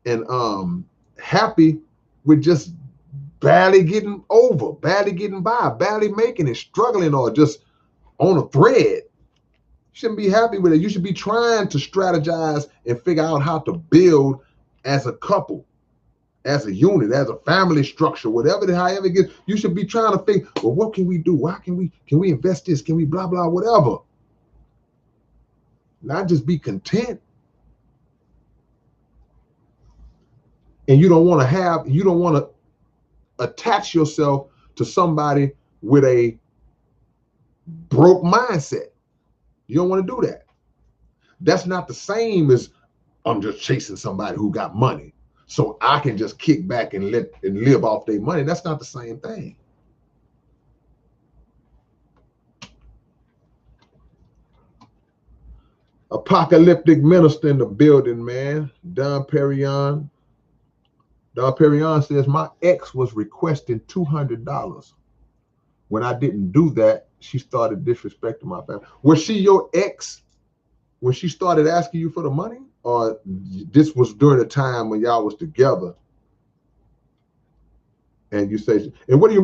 and happy with just barely getting over, barely getting by, barely making it, struggling, or just on a thread. You shouldn't be happy with it. You should be trying to strategize and figure out how to build as a couple, as a unit, as a family structure, however it gets. You should be trying to think, well, what can we do? Why can we invest this? Can we blah, blah, whatever? Not just be content. And you don't want to attach yourself to somebody with a broke mindset. You don't want to do that. That's not the same as I'm just chasing somebody who got money so I can just kick back and live off their money. That's not the same thing. Apocalyptic minister in the building, man. Don Perignon. Don Perignon says, my ex was requesting $200. When I didn't do that, she started disrespecting my family. Was she your ex when she started asking you for the money? Or this was during the time when y'all was together? And you say, and what do you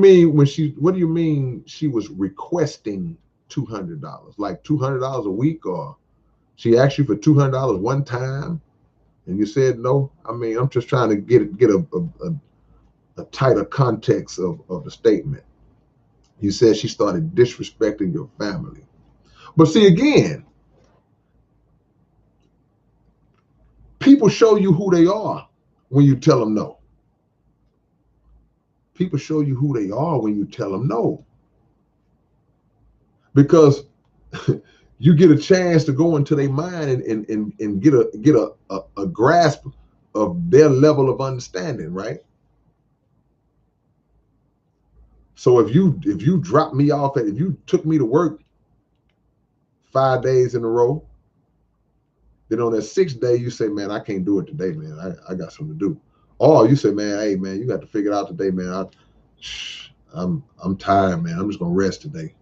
mean she was requesting $200? Like $200 a week, or she asked you for $200 one time and you said no? I mean, I'm just trying to get a tighter context of the statement. You said she started disrespecting your family. But see, again, people show you who they are when you tell them no. People show you who they are when you tell them no. Because you get a chance to go into their mind and get a grasp of their level of understanding, right? So if you drop me off if you took me to work 5 days in a row, then on that 6th day you say, man, I can't do it today, man. I got something to do. Or you say, man, hey man, you got to figure it out today, man. I'm tired, man. I'm just gonna rest today.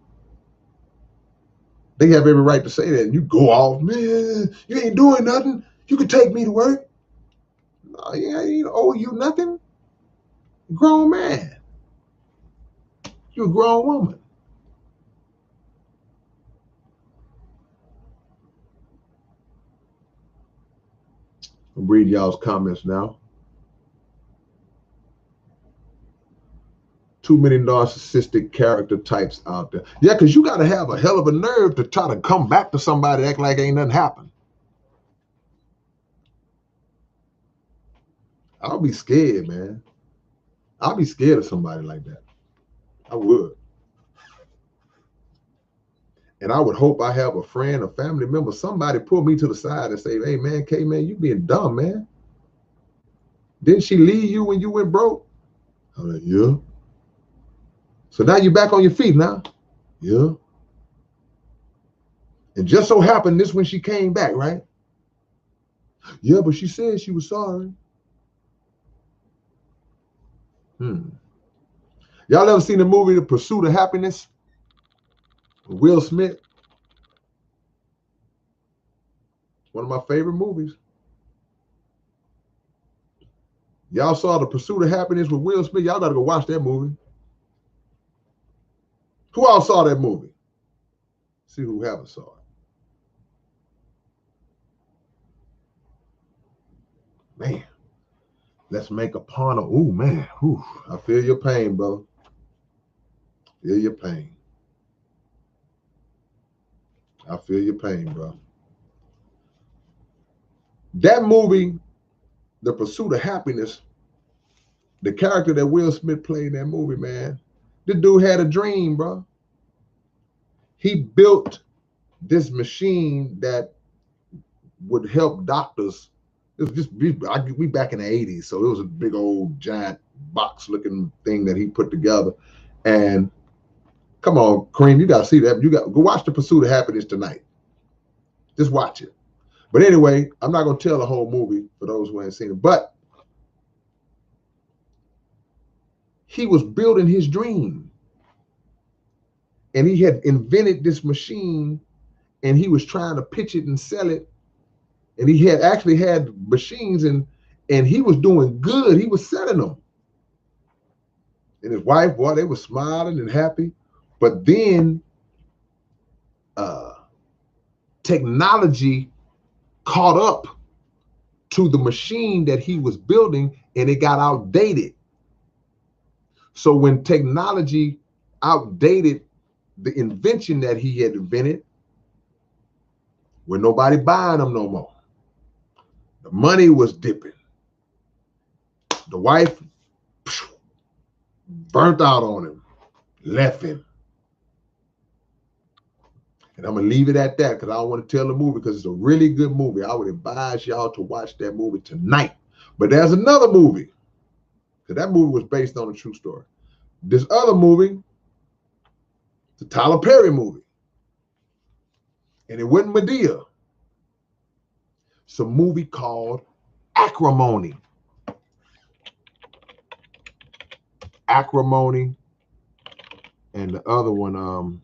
They have every right to say that, and you go off, man. You ain't doing nothing. You can take me to work. No, yeah, I ain't owe you nothing. Grown man. You're a grown woman. I'll read y'all's comments now. Too many narcissistic character types out there. Yeah, because you got to have a hell of a nerve to try to come back to somebody act like ain't nothing happened. I'll be scared, man. I'll be scared of somebody like that. I would. And I would hope I have a friend, a family member, somebody pull me to the side and say, hey, man, K, man, you being dumb, man. Didn't she leave you when you went broke? I'm like, yeah. So now you're back on your feet now? Yeah. And just so happened this when she came back, right? Yeah, but she said she was sorry. Y'all ever seen the movie The Pursuit of Happiness? Will Smith? One of my favorite movies. Y'all saw The Pursuit of Happiness with Will Smith? Y'all gotta go watch that movie. Who all saw that movie? See who haven't saw it. Man, let's make a partner. Ooh, man. Ooh, I feel your pain, brother. Feel your pain. I feel your pain, bro. That movie, The Pursuit of Happiness, the character that Will Smith played in that movie, man, this dude had a dream, bro. He built this machine that would help doctors. It was just we back in the 80s, so it was a big old giant box looking thing that he put together. And come on, Kareem, you gotta see that. You got go watch The Pursuit of Happiness tonight. Just watch it. But anyway, I'm not gonna tell the whole movie for those who ain't seen it. But he was building his dream, and he had invented this machine, and he was trying to pitch it and sell it. And he had actually had machines, and he was doing good. He was selling them. And his wife, boy, they were smiling and happy. But then technology caught up to the machine that he was building, and it got outdated. So when technology outdated the invention that he had invented, when nobody buying them no more, the money was dipping. The wife burnt out on him, left him. And I'm going to leave it at that because I don't want to tell the movie because it's a really good movie. I would advise y'all to watch that movie tonight. But there's another movie, because that movie was based on a true story. This other movie, the Tyler Perry movie, and it wasn't Medea. It's a movie called Acrimony. Acrimony, and the other one,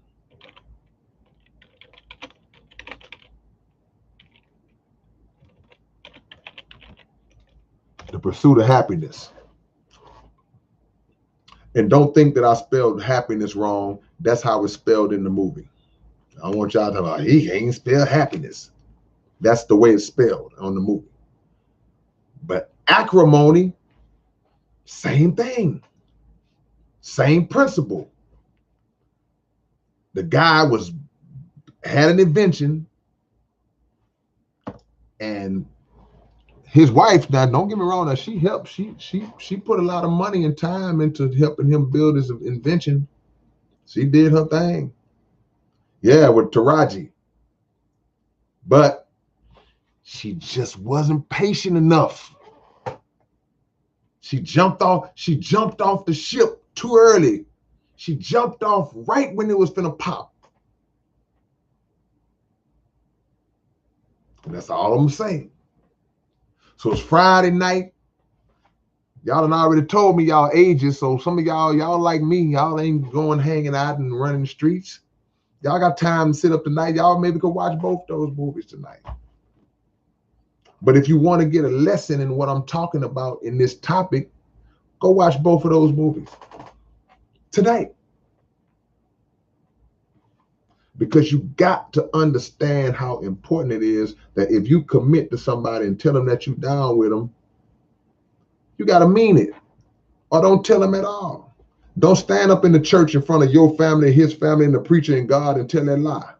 The Pursuit of Happiness. And don't think that I spelled happiness wrong. That's how it's spelled in the movie. I don't want y'all to like, he ain't spelled happiness. That's the way it's spelled on the movie. But acrimony, same thing. Same principle. The guy had an invention, and his wife, now don't get me wrong, now she helped. She put a lot of money and time into helping him build his invention. She did her thing. Yeah, with Taraji. But she just wasn't patient enough. She jumped off the ship too early. She jumped off right when it was finna pop. And that's all I'm saying. So it's Friday night. Y'all done already told me y'all ages, so some of y'all like me, y'all ain't going hanging out and running the streets. Y'all got time to sit up tonight. Y'all maybe go watch both those movies tonight. But if you want to get a lesson in what I'm talking about in this topic, go watch both of those movies tonight. Because you got to understand how important it is that if you commit to somebody and tell them that you're down with them, you got to mean it. Or don't tell them at all. Don't stand up in the church in front of your family, his family, and the preacher and God and tell that lie.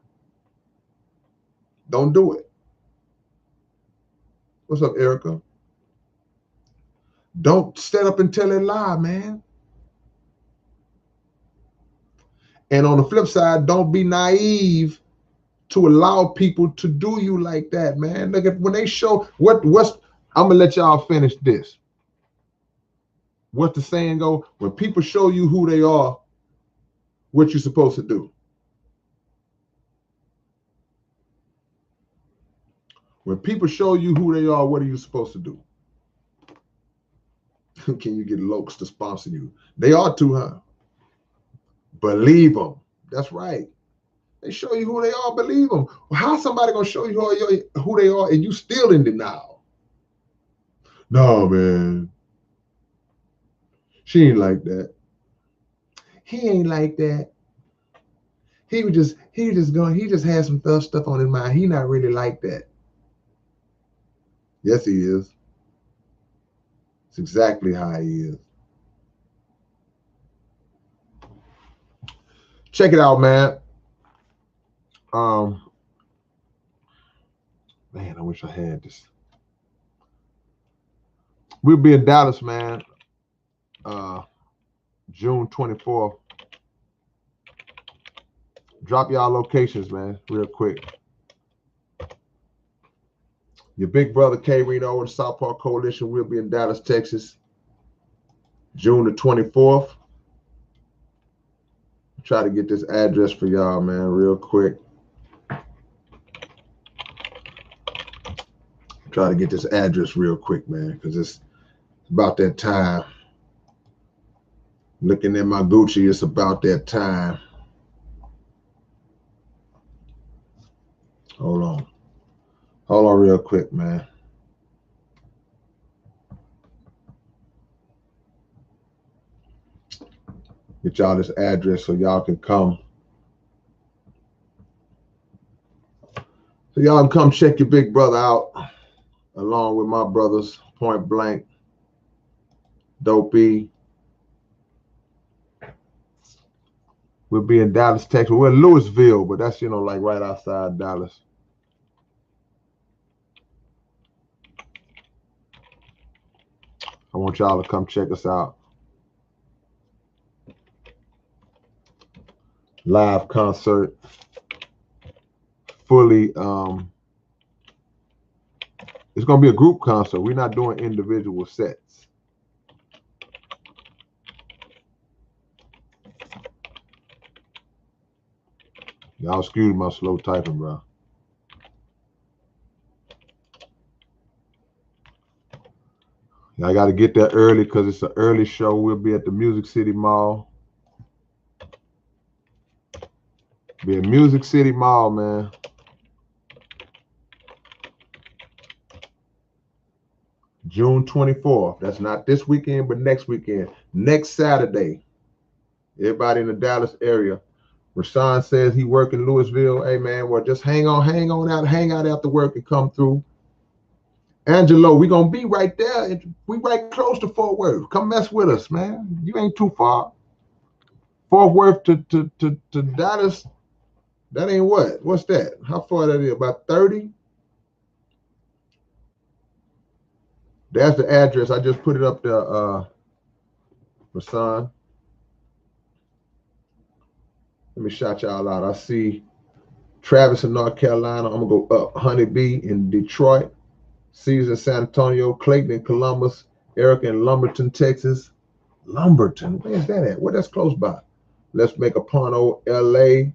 Don't do it. What's up, Erica? Don't stand up and tell that lie, man. And on the flip side, don't be naive to allow people to do you like that, man. Look at when they show what's I'm gonna let y'all finish this. What's the saying go? When people show you who they are, what you supposed to do? When people show you who they are, what are you supposed to do? Can you get Lokes to sponsor you? They ought to, huh? Believe them. That's right. They show you who they are, believe them. How somebody gonna show you who they are and you still in denial? No, man. She ain't like that. He ain't like that. He just had some stuff on his mind. He not really like that. Yes, he is. It's exactly how he is. Check it out, man. Man, I wish I had this. We'll be in Dallas, man. June 24th. Drop y'all locations, man, real quick. Your big brother K-Rino and the South Park Coalition will be in Dallas, Texas, June the 24th. Try to get this address for y'all, man, real quick. Try to get this address real quick, man, because it's about that time. Looking at my Gucci, it's about that time. Hold on. Hold on real quick, man. Get y'all this address so y'all can come. So y'all can come check your big brother out along with my brothers, Point Blank, Dopey. We'll be in Dallas, Texas. We're in Louisville, but that's, like right outside Dallas. I want y'all to come check us out. Live concert. Fully, it's going to be a group concert. We're not doing individual sets. Y'all excuse my slow typing, bro. I got to get there early because it's an early show. We'll be at the Music City Mall. Be at Music City Mall, man. June 24th. That's not this weekend, but next weekend. Next Saturday. Everybody in the Dallas area. Rashawn says he work in Louisville. Hey, man, well, just hang out after work and come through. Angelo, we going to be right there. We right close to Fort Worth. Come mess with us, man. You ain't too far. Fort Worth to Dallas, that ain't what? What's that? How far that is? About 30? That's the address. I just put it up there, Rashawn. Let me shout y'all out. I see Travis in North Carolina. I'm going to go up. Honeybee in Detroit. Caesar in San Antonio. Clayton in Columbus. Erica in Lumberton, Texas. Lumberton? Where's that at? Well, that's close by. Let's Make a Porno, LA,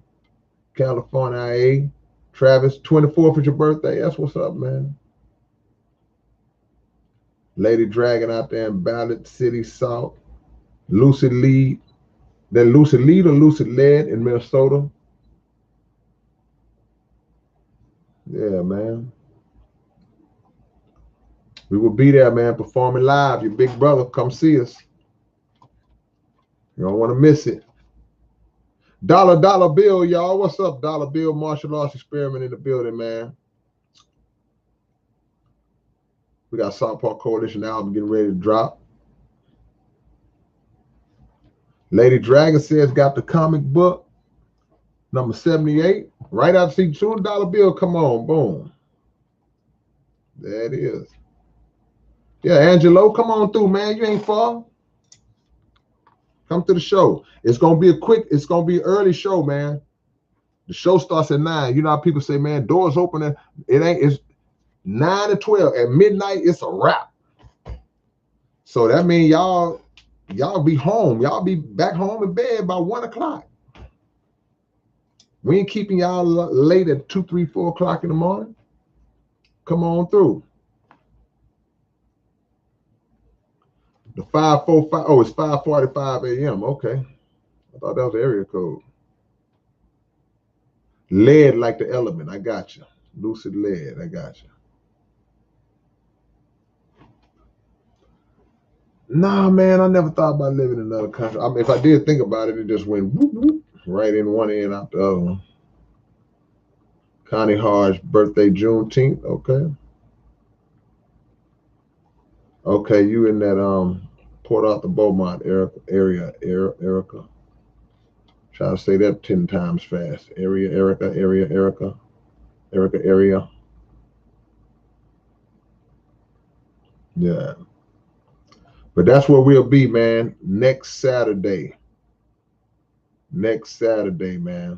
California, IA. Travis, 24th is your birthday. That's what's up, man. Lady Dragon out there in Ballard City, South. Lucid Lead. Then Lucid Lead or Lucid Lead in Minnesota. Yeah, man. We will be there, man, performing live. Your big brother, come see us. You don't want to miss it. Dollar Bill, y'all. What's up, Dollar Bill? Martial arts experiment in the building, man. We got Southpaw Coalition album getting ready to drop. Lady Dragon says got the comic book, number 78. Right after see $2 bill, come on, boom. There it is. Yeah, Angelo, come on through, man. You ain't far. Come to the show. It's gonna be it's gonna be an early show, man. The show starts at 9. You know how people say, man, doors open at it's 9 to 12. At midnight, it's a wrap. So that means y'all be home. Y'all be back home in bed by 1 o'clock. We ain't keeping y'all late at 2, 3, 4 o'clock in the morning. Come on through. The 545. Oh, it's 5:45 a.m. Okay. I thought that was the area code. Lead like the element. I got you. Lucid lead. I got you. Nah, man, I never thought about living in another country. I mean, if I did think about it, it just went whoop, whoop, right in one end out the other one. Connie Hard's birthday, Juneteenth. Okay. Okay, you in that Port Arthur Beaumont area, Erica. Try to say that 10 times fast. Erica. Yeah. But that's where we'll be, man. Next Saturday. Next Saturday, man.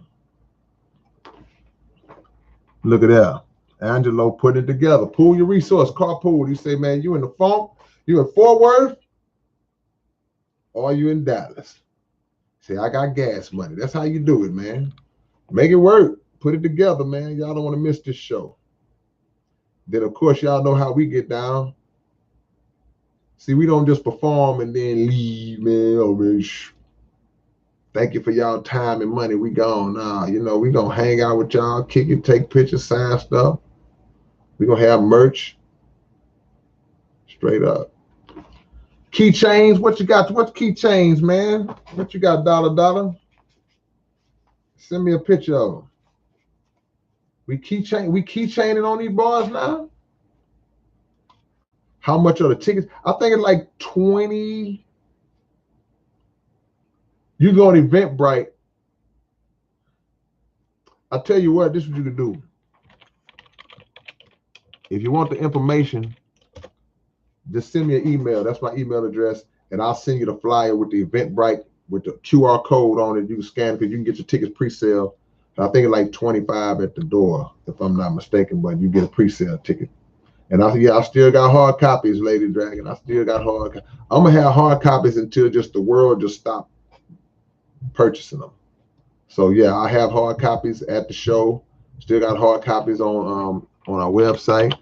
Look at that. Angelo putting it together. Pool your resource. Carpool. You say, man, you in the funk? You in Fort Worth? Or you in Dallas? Say, I got gas money. That's how you do it, man. Make it work. Put it together, man. Y'all don't want to miss this show. Then, of course, y'all know how we get down. See, we don't just perform and then leave, man. Oh, man, thank you for y'all time and money. We gone now. You know, we going to hang out with y'all, kick it, take pictures, sign stuff. We going to have merch. Straight up. Keychains, what you got? What's keychains, man? What you got, dollar? Send me a picture of them. We keychaining on these bars now? How much are the tickets? I think it's like 20. You go on Eventbrite. I tell you what, this is what you can do. If you want the information, just send me an email. That's my email address, and I'll send you the flyer with the Eventbrite with the QR code on it. You can scan it because you can get your tickets pre-sale. I think it's like 25 at the door, if I'm not mistaken, but you get a pre-sale ticket. And I still got hard copies, Lady Dragon. I still got hard. I'm gonna have hard copies until just the world just stop purchasing them. So yeah, I have hard copies at the show. Still got hard copies on our website,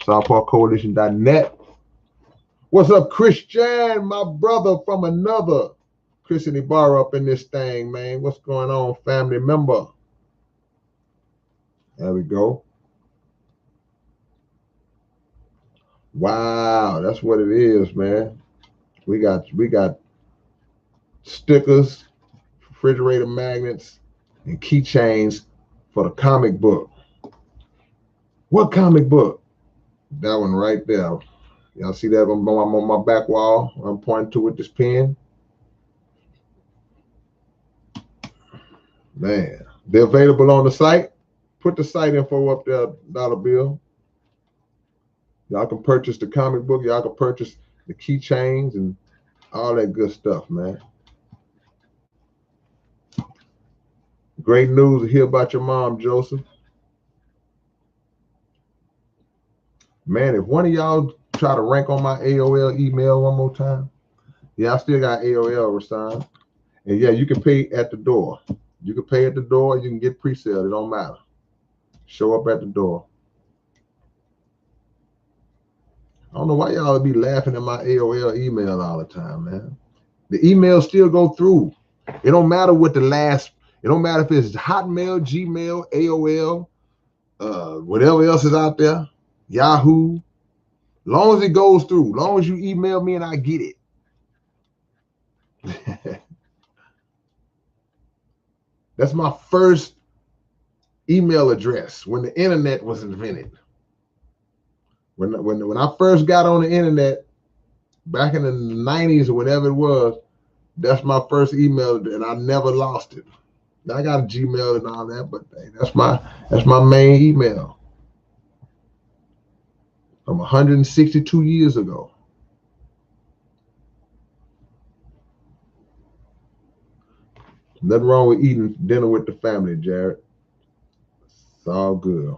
SouthpawCoalition.net. What's up, Christian, my brother from another? Chris and Ibarra up in this thing, man. What's going on, family member? There we go. Wow, that's what it is, man. We got stickers, refrigerator magnets, and keychains for the comic book. What comic book? That one right there. Y'all see that I'm on my back wall? I'm pointing to with this pen. Man, they're available on the site. Put the site info up there, dollar bill. Y'all can purchase the comic book. Y'all can purchase the keychains and all that good stuff, man. Great news to hear about your mom, Joseph. Man, if one of y'all try to rank on my AOL email one more time. Yeah, I still got AOL, Rasan. And yeah, you can pay at the door. You can pay at the door. You can get pre-sale. It don't matter. Show up at the door. I don't know why y'all be laughing at my AOL email all the time, man. The emails still go through. It don't matter what the last. It don't matter if it's Hotmail, Gmail, AOL, whatever else is out there, Yahoo. Long as it goes through. Long as you email me and I get it. That's my first email address when the internet was invented. When I first got on the internet back in the 90s or whatever it was, that's my first email and I never lost it. I got a Gmail and all that, but hey, that's my main email from 162 years ago. Nothing wrong with eating dinner with the family, Jared. It's all good.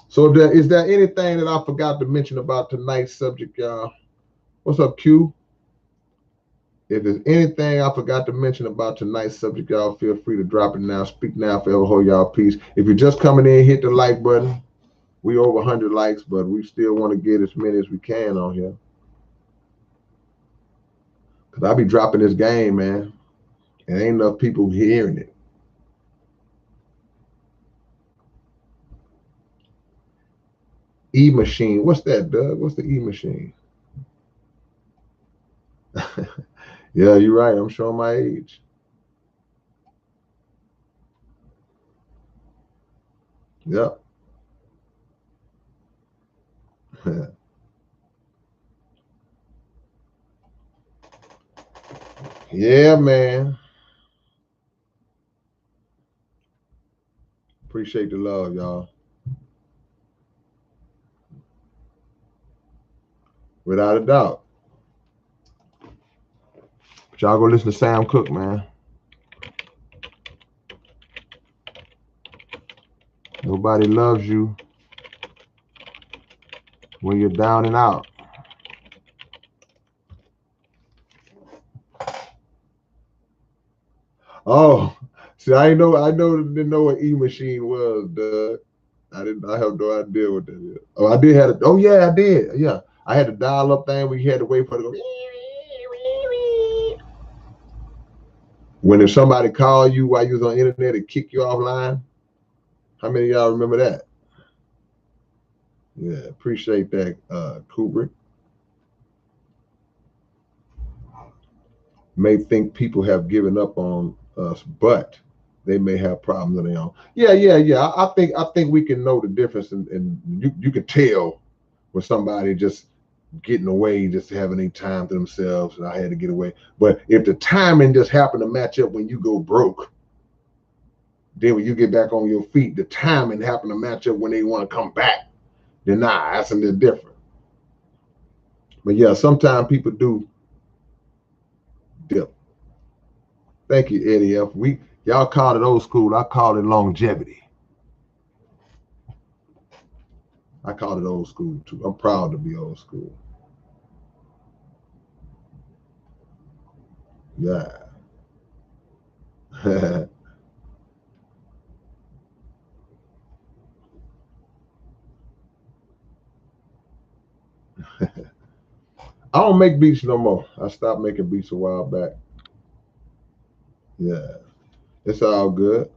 So is there anything that I forgot to mention about tonight's subject, y'all? What's up, Q? If there's anything I forgot to mention about tonight's subject, y'all feel free to drop it now. Speak now, forever hold y'all peace. If you're just coming in, hit the like button. We over 100 likes, but we still want to get as many as we can on here. Because I be dropping this game, man. And ain't enough people hearing it. E-machine. What's that, Doug? What's the E-machine? Yeah, you're right. I'm showing my age. Yep. Yeah, man. Appreciate the love, y'all. Without a doubt. But y'all go listen to Sam Cooke, man. Nobody loves you when you're down and out. Oh, see, I didn't know what E-machine was, Doug. I have no idea what that is. Oh, I did have it. Oh yeah, I did. Yeah. I had the dial up thing where you had to wait for it to go. When if somebody called you while you was on the internet and kick you offline, how many of y'all remember that? Yeah, appreciate that, Kubrick. May think people have given up on us, but they may have problems of their own. Yeah. I think we can know the difference, and you can tell when somebody just getting away, just having any time to themselves, and I had to get away. But if the timing just happened to match up when you go broke, then when you get back on your feet, the timing happened to match up when they want to come back, then nah, that's a little different. But yeah, sometimes people do dip. Thank you, Eddie F. Y'all called it old school. I called it longevity. I called it old school too. I'm proud to be old school. Yeah. I don't make beats no more. I stopped making beats a while back. Yeah. It's all good.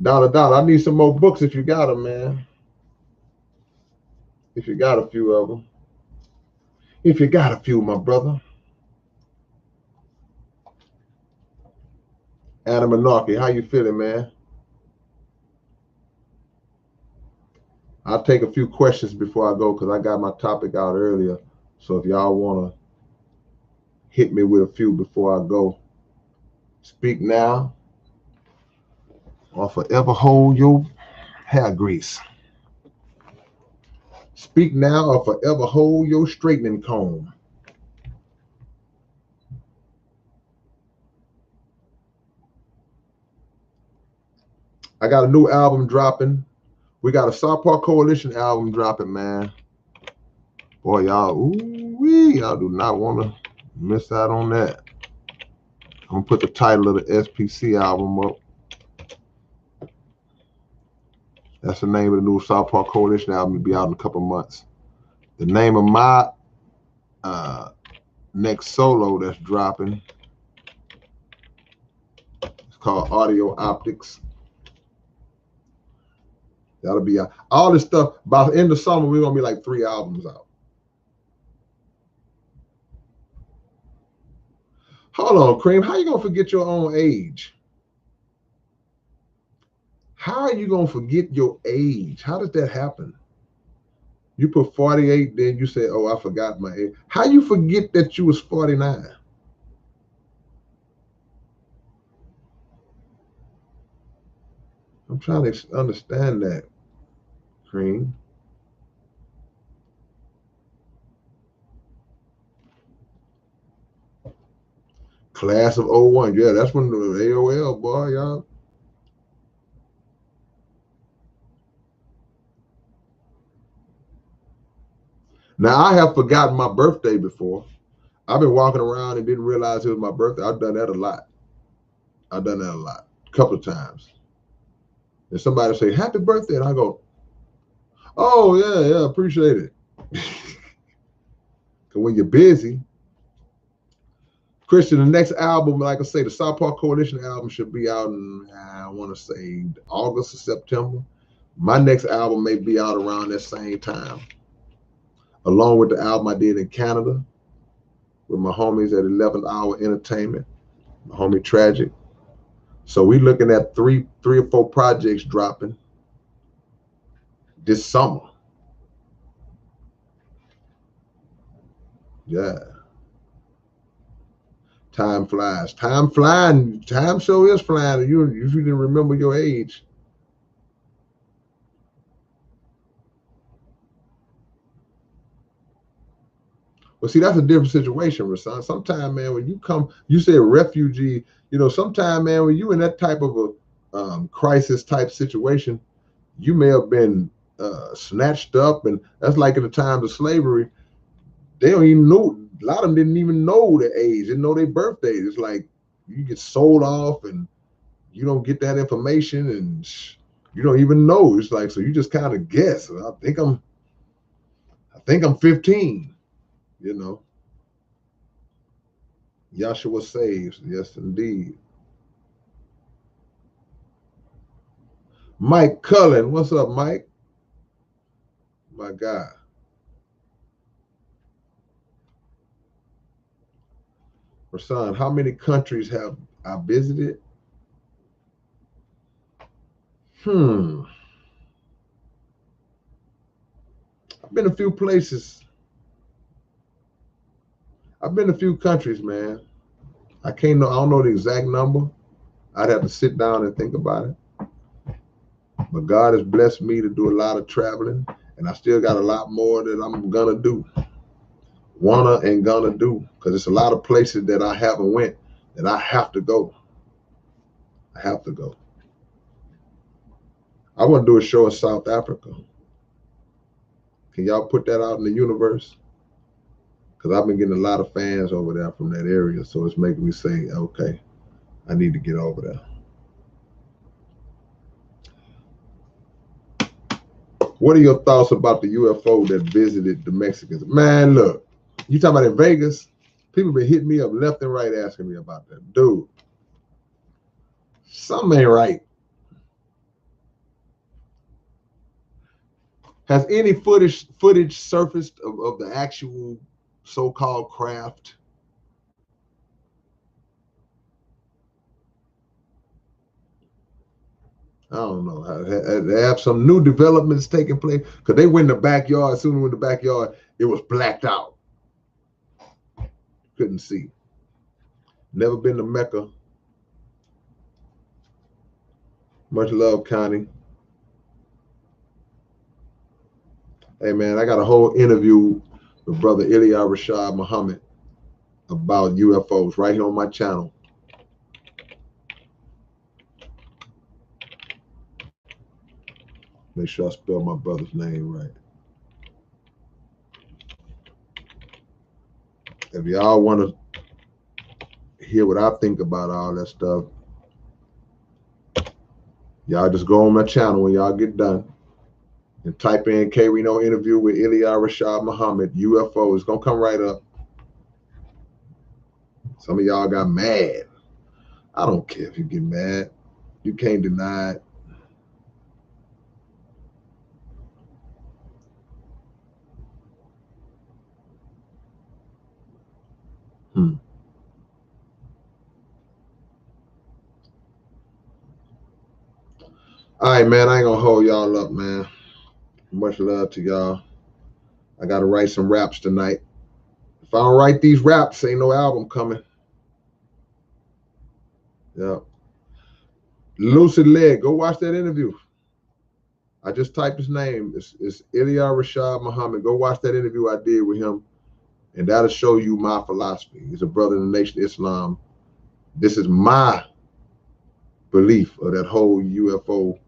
Dollar, I need some more books if you got them, man. If you got a few of them. If you got a few, my brother. Adam Anarchy, how you feeling, man? I'll take a few questions before I go because I got my topic out earlier. So if y'all want to hit me with a few before I go, speak now or forever hold your hair grease. Speak now or forever hold your straightening comb. I got a new album dropping. We got a South Park Coalition album dropping, man. Boy, y'all, y'all do not want to miss out on that. I'm gonna put the title of the SPC album up. That's the name of the new South Park Coalition album. It'll be out in a couple months. The name of my next solo that's dropping, it's called Audio Optics. That'll be out. All this stuff, by the end of summer, we're gonna be like 3 albums out. Hold on, Cream. How you gonna forget your own age? How are you gonna forget your age? How does that happen? You put 48, then you say, oh, I forgot my age. How you forget that you was 49? I'm trying to understand that, Cream. Class of 01. Yeah, that's when the AOL, boy, y'all. Now, I have forgotten my birthday before. I've been walking around and didn't realize it was my birthday. I've done that a lot. A couple of times. And somebody say, happy birthday. And I go, oh, yeah, appreciate it. Because when you're busy, Christian, the next album, like I say, the South Park Coalition album should be out in, I want to say, August or September. My next album may be out around that same time, along with the album I did in Canada with my homies at 11th Hour Entertainment, my homie Tragic. So we looking at three or four projects dropping this summer. Yeah. Time flies. Time flying. Time sure is flying. You didn't remember your age. Well, see, that's a different situation, Rasan. Sometimes, man, when you come, you say refugee, sometimes, man, when you in that type of a crisis type situation, you may have been snatched up, and that's like in the times of slavery. They don't even know. A lot of them didn't even know their age, didn't know their birthdays. It's like you get sold off, and you don't get that information, and you don't even know. It's like, so you just kind of guess. I think I'm 15. Yahshua saves. Yes, indeed. Mike Cullen. What's up, Mike? My God. Rasan, how many countries have I visited? I've been a few places. I've been a few countries, man. I don't know the exact number. I'd have to sit down and think about it. But God has blessed me to do a lot of traveling, and I still got a lot more that I'm gonna do. Wanna and gonna do, because it's a lot of places that I haven't went that I have to go. I have to go. I want to do a show in South Africa. Can y'all put that out in the universe? Because I've been getting a lot of fans over there from that area, so it's making me say, okay, I need to get over there. What are your thoughts about the UFO that visited the Mexicans? Man, look, you talking about in Vegas? People been hitting me up left and right asking me about that. Dude, something ain't right. Has any footage surfaced of the actual so-called craft? I don't know. They have some new developments taking place, because they went in the backyard. As soon as we went in the backyard, it was blacked out. Couldn't see. Never been to Mecca. Much love, Connie. Hey, man, I got a whole interview with Brother Ilya Rashad Muhammad about UFOs right here on my channel. Make sure I spell my brother's name right. If y'all want to hear what I think about all that stuff, y'all just go on my channel when y'all get done and type in K-Rino interview with Ilya Rashad Muhammad, UFO. It's going to come right up. Some of y'all got mad. I don't care if you get mad. You can't deny it. All right, man. I ain't going to hold y'all up, man. Much love to y'all. I got to write some raps tonight. If I don't write these raps, ain't no album coming. Yeah. Lucid Leg. Go watch that interview. I just typed his name. It's Ilya Rashad Muhammad. Go watch that interview I did with him, and that'll show you my philosophy. He's a brother in the Nation of Islam. This is my belief of that whole UFO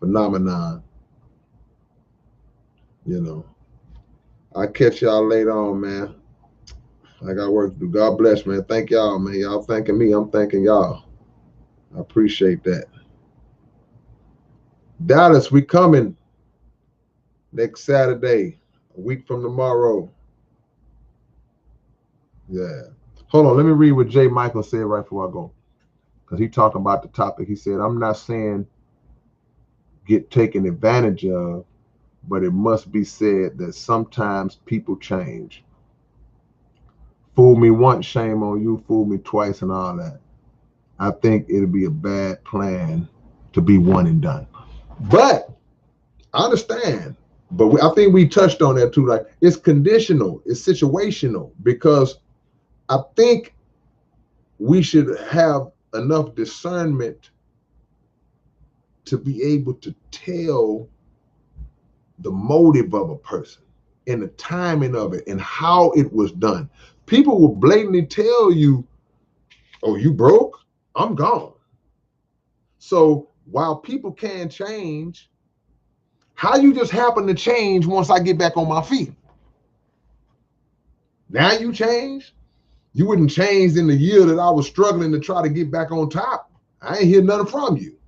phenomenon. You know, I'll catch y'all later on, man. I got work to do. God bless, man. Thank y'all, man. Y'all thanking me. I'm thanking y'all. I appreciate that. Dallas, we coming next Saturday, a week from tomorrow. Yeah. Hold on. Let me read what Jay Michael said right before I go. Because he talking about the topic. He said, I'm not saying get taken advantage of, but it must be said that sometimes people change. Fool me once, shame on you. Fool me twice and all that. I think it'll be a bad plan to be one and done. But I understand. But I think we touched on that too. Like, it's conditional. It's situational. Because I think we should have enough discernment to be able to tell the motive of a person and the timing of it and how it was done. People will blatantly tell you, oh, you broke? I'm gone. So while people can change, how you just happen to change once I get back on my feet? Now you changed? You wouldn't change in the year that I was struggling to try to get back on top. I ain't hear nothing from you.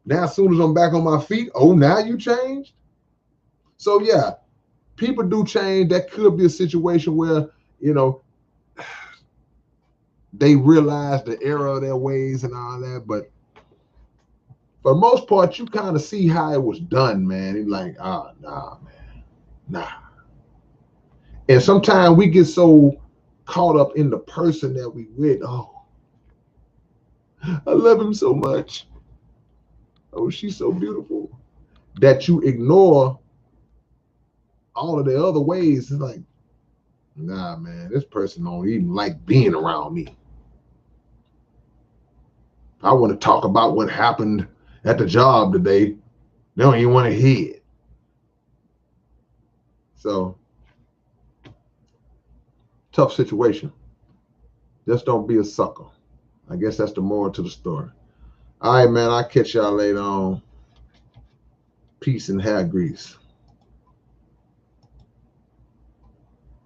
Now, as soon as I'm back on my feet, oh, now you changed? So yeah, people do change. That could be a situation where, you know, they realize the error of their ways and all that. But for the most part, you kind of see how it was done, man. It's like, nah, man, nah. And sometimes we get so caught up in the person that we with. Oh, I love him so much. Oh, she's so beautiful. That you ignore all of the other ways. It's like, nah, man, this person don't even like being around me. I want to talk about what happened at the job today. They don't even want to hear it. So, tough situation. Just don't be a sucker. I guess that's the moral to the story. All right, man, I'll catch y'all later on. Peace and hair grease.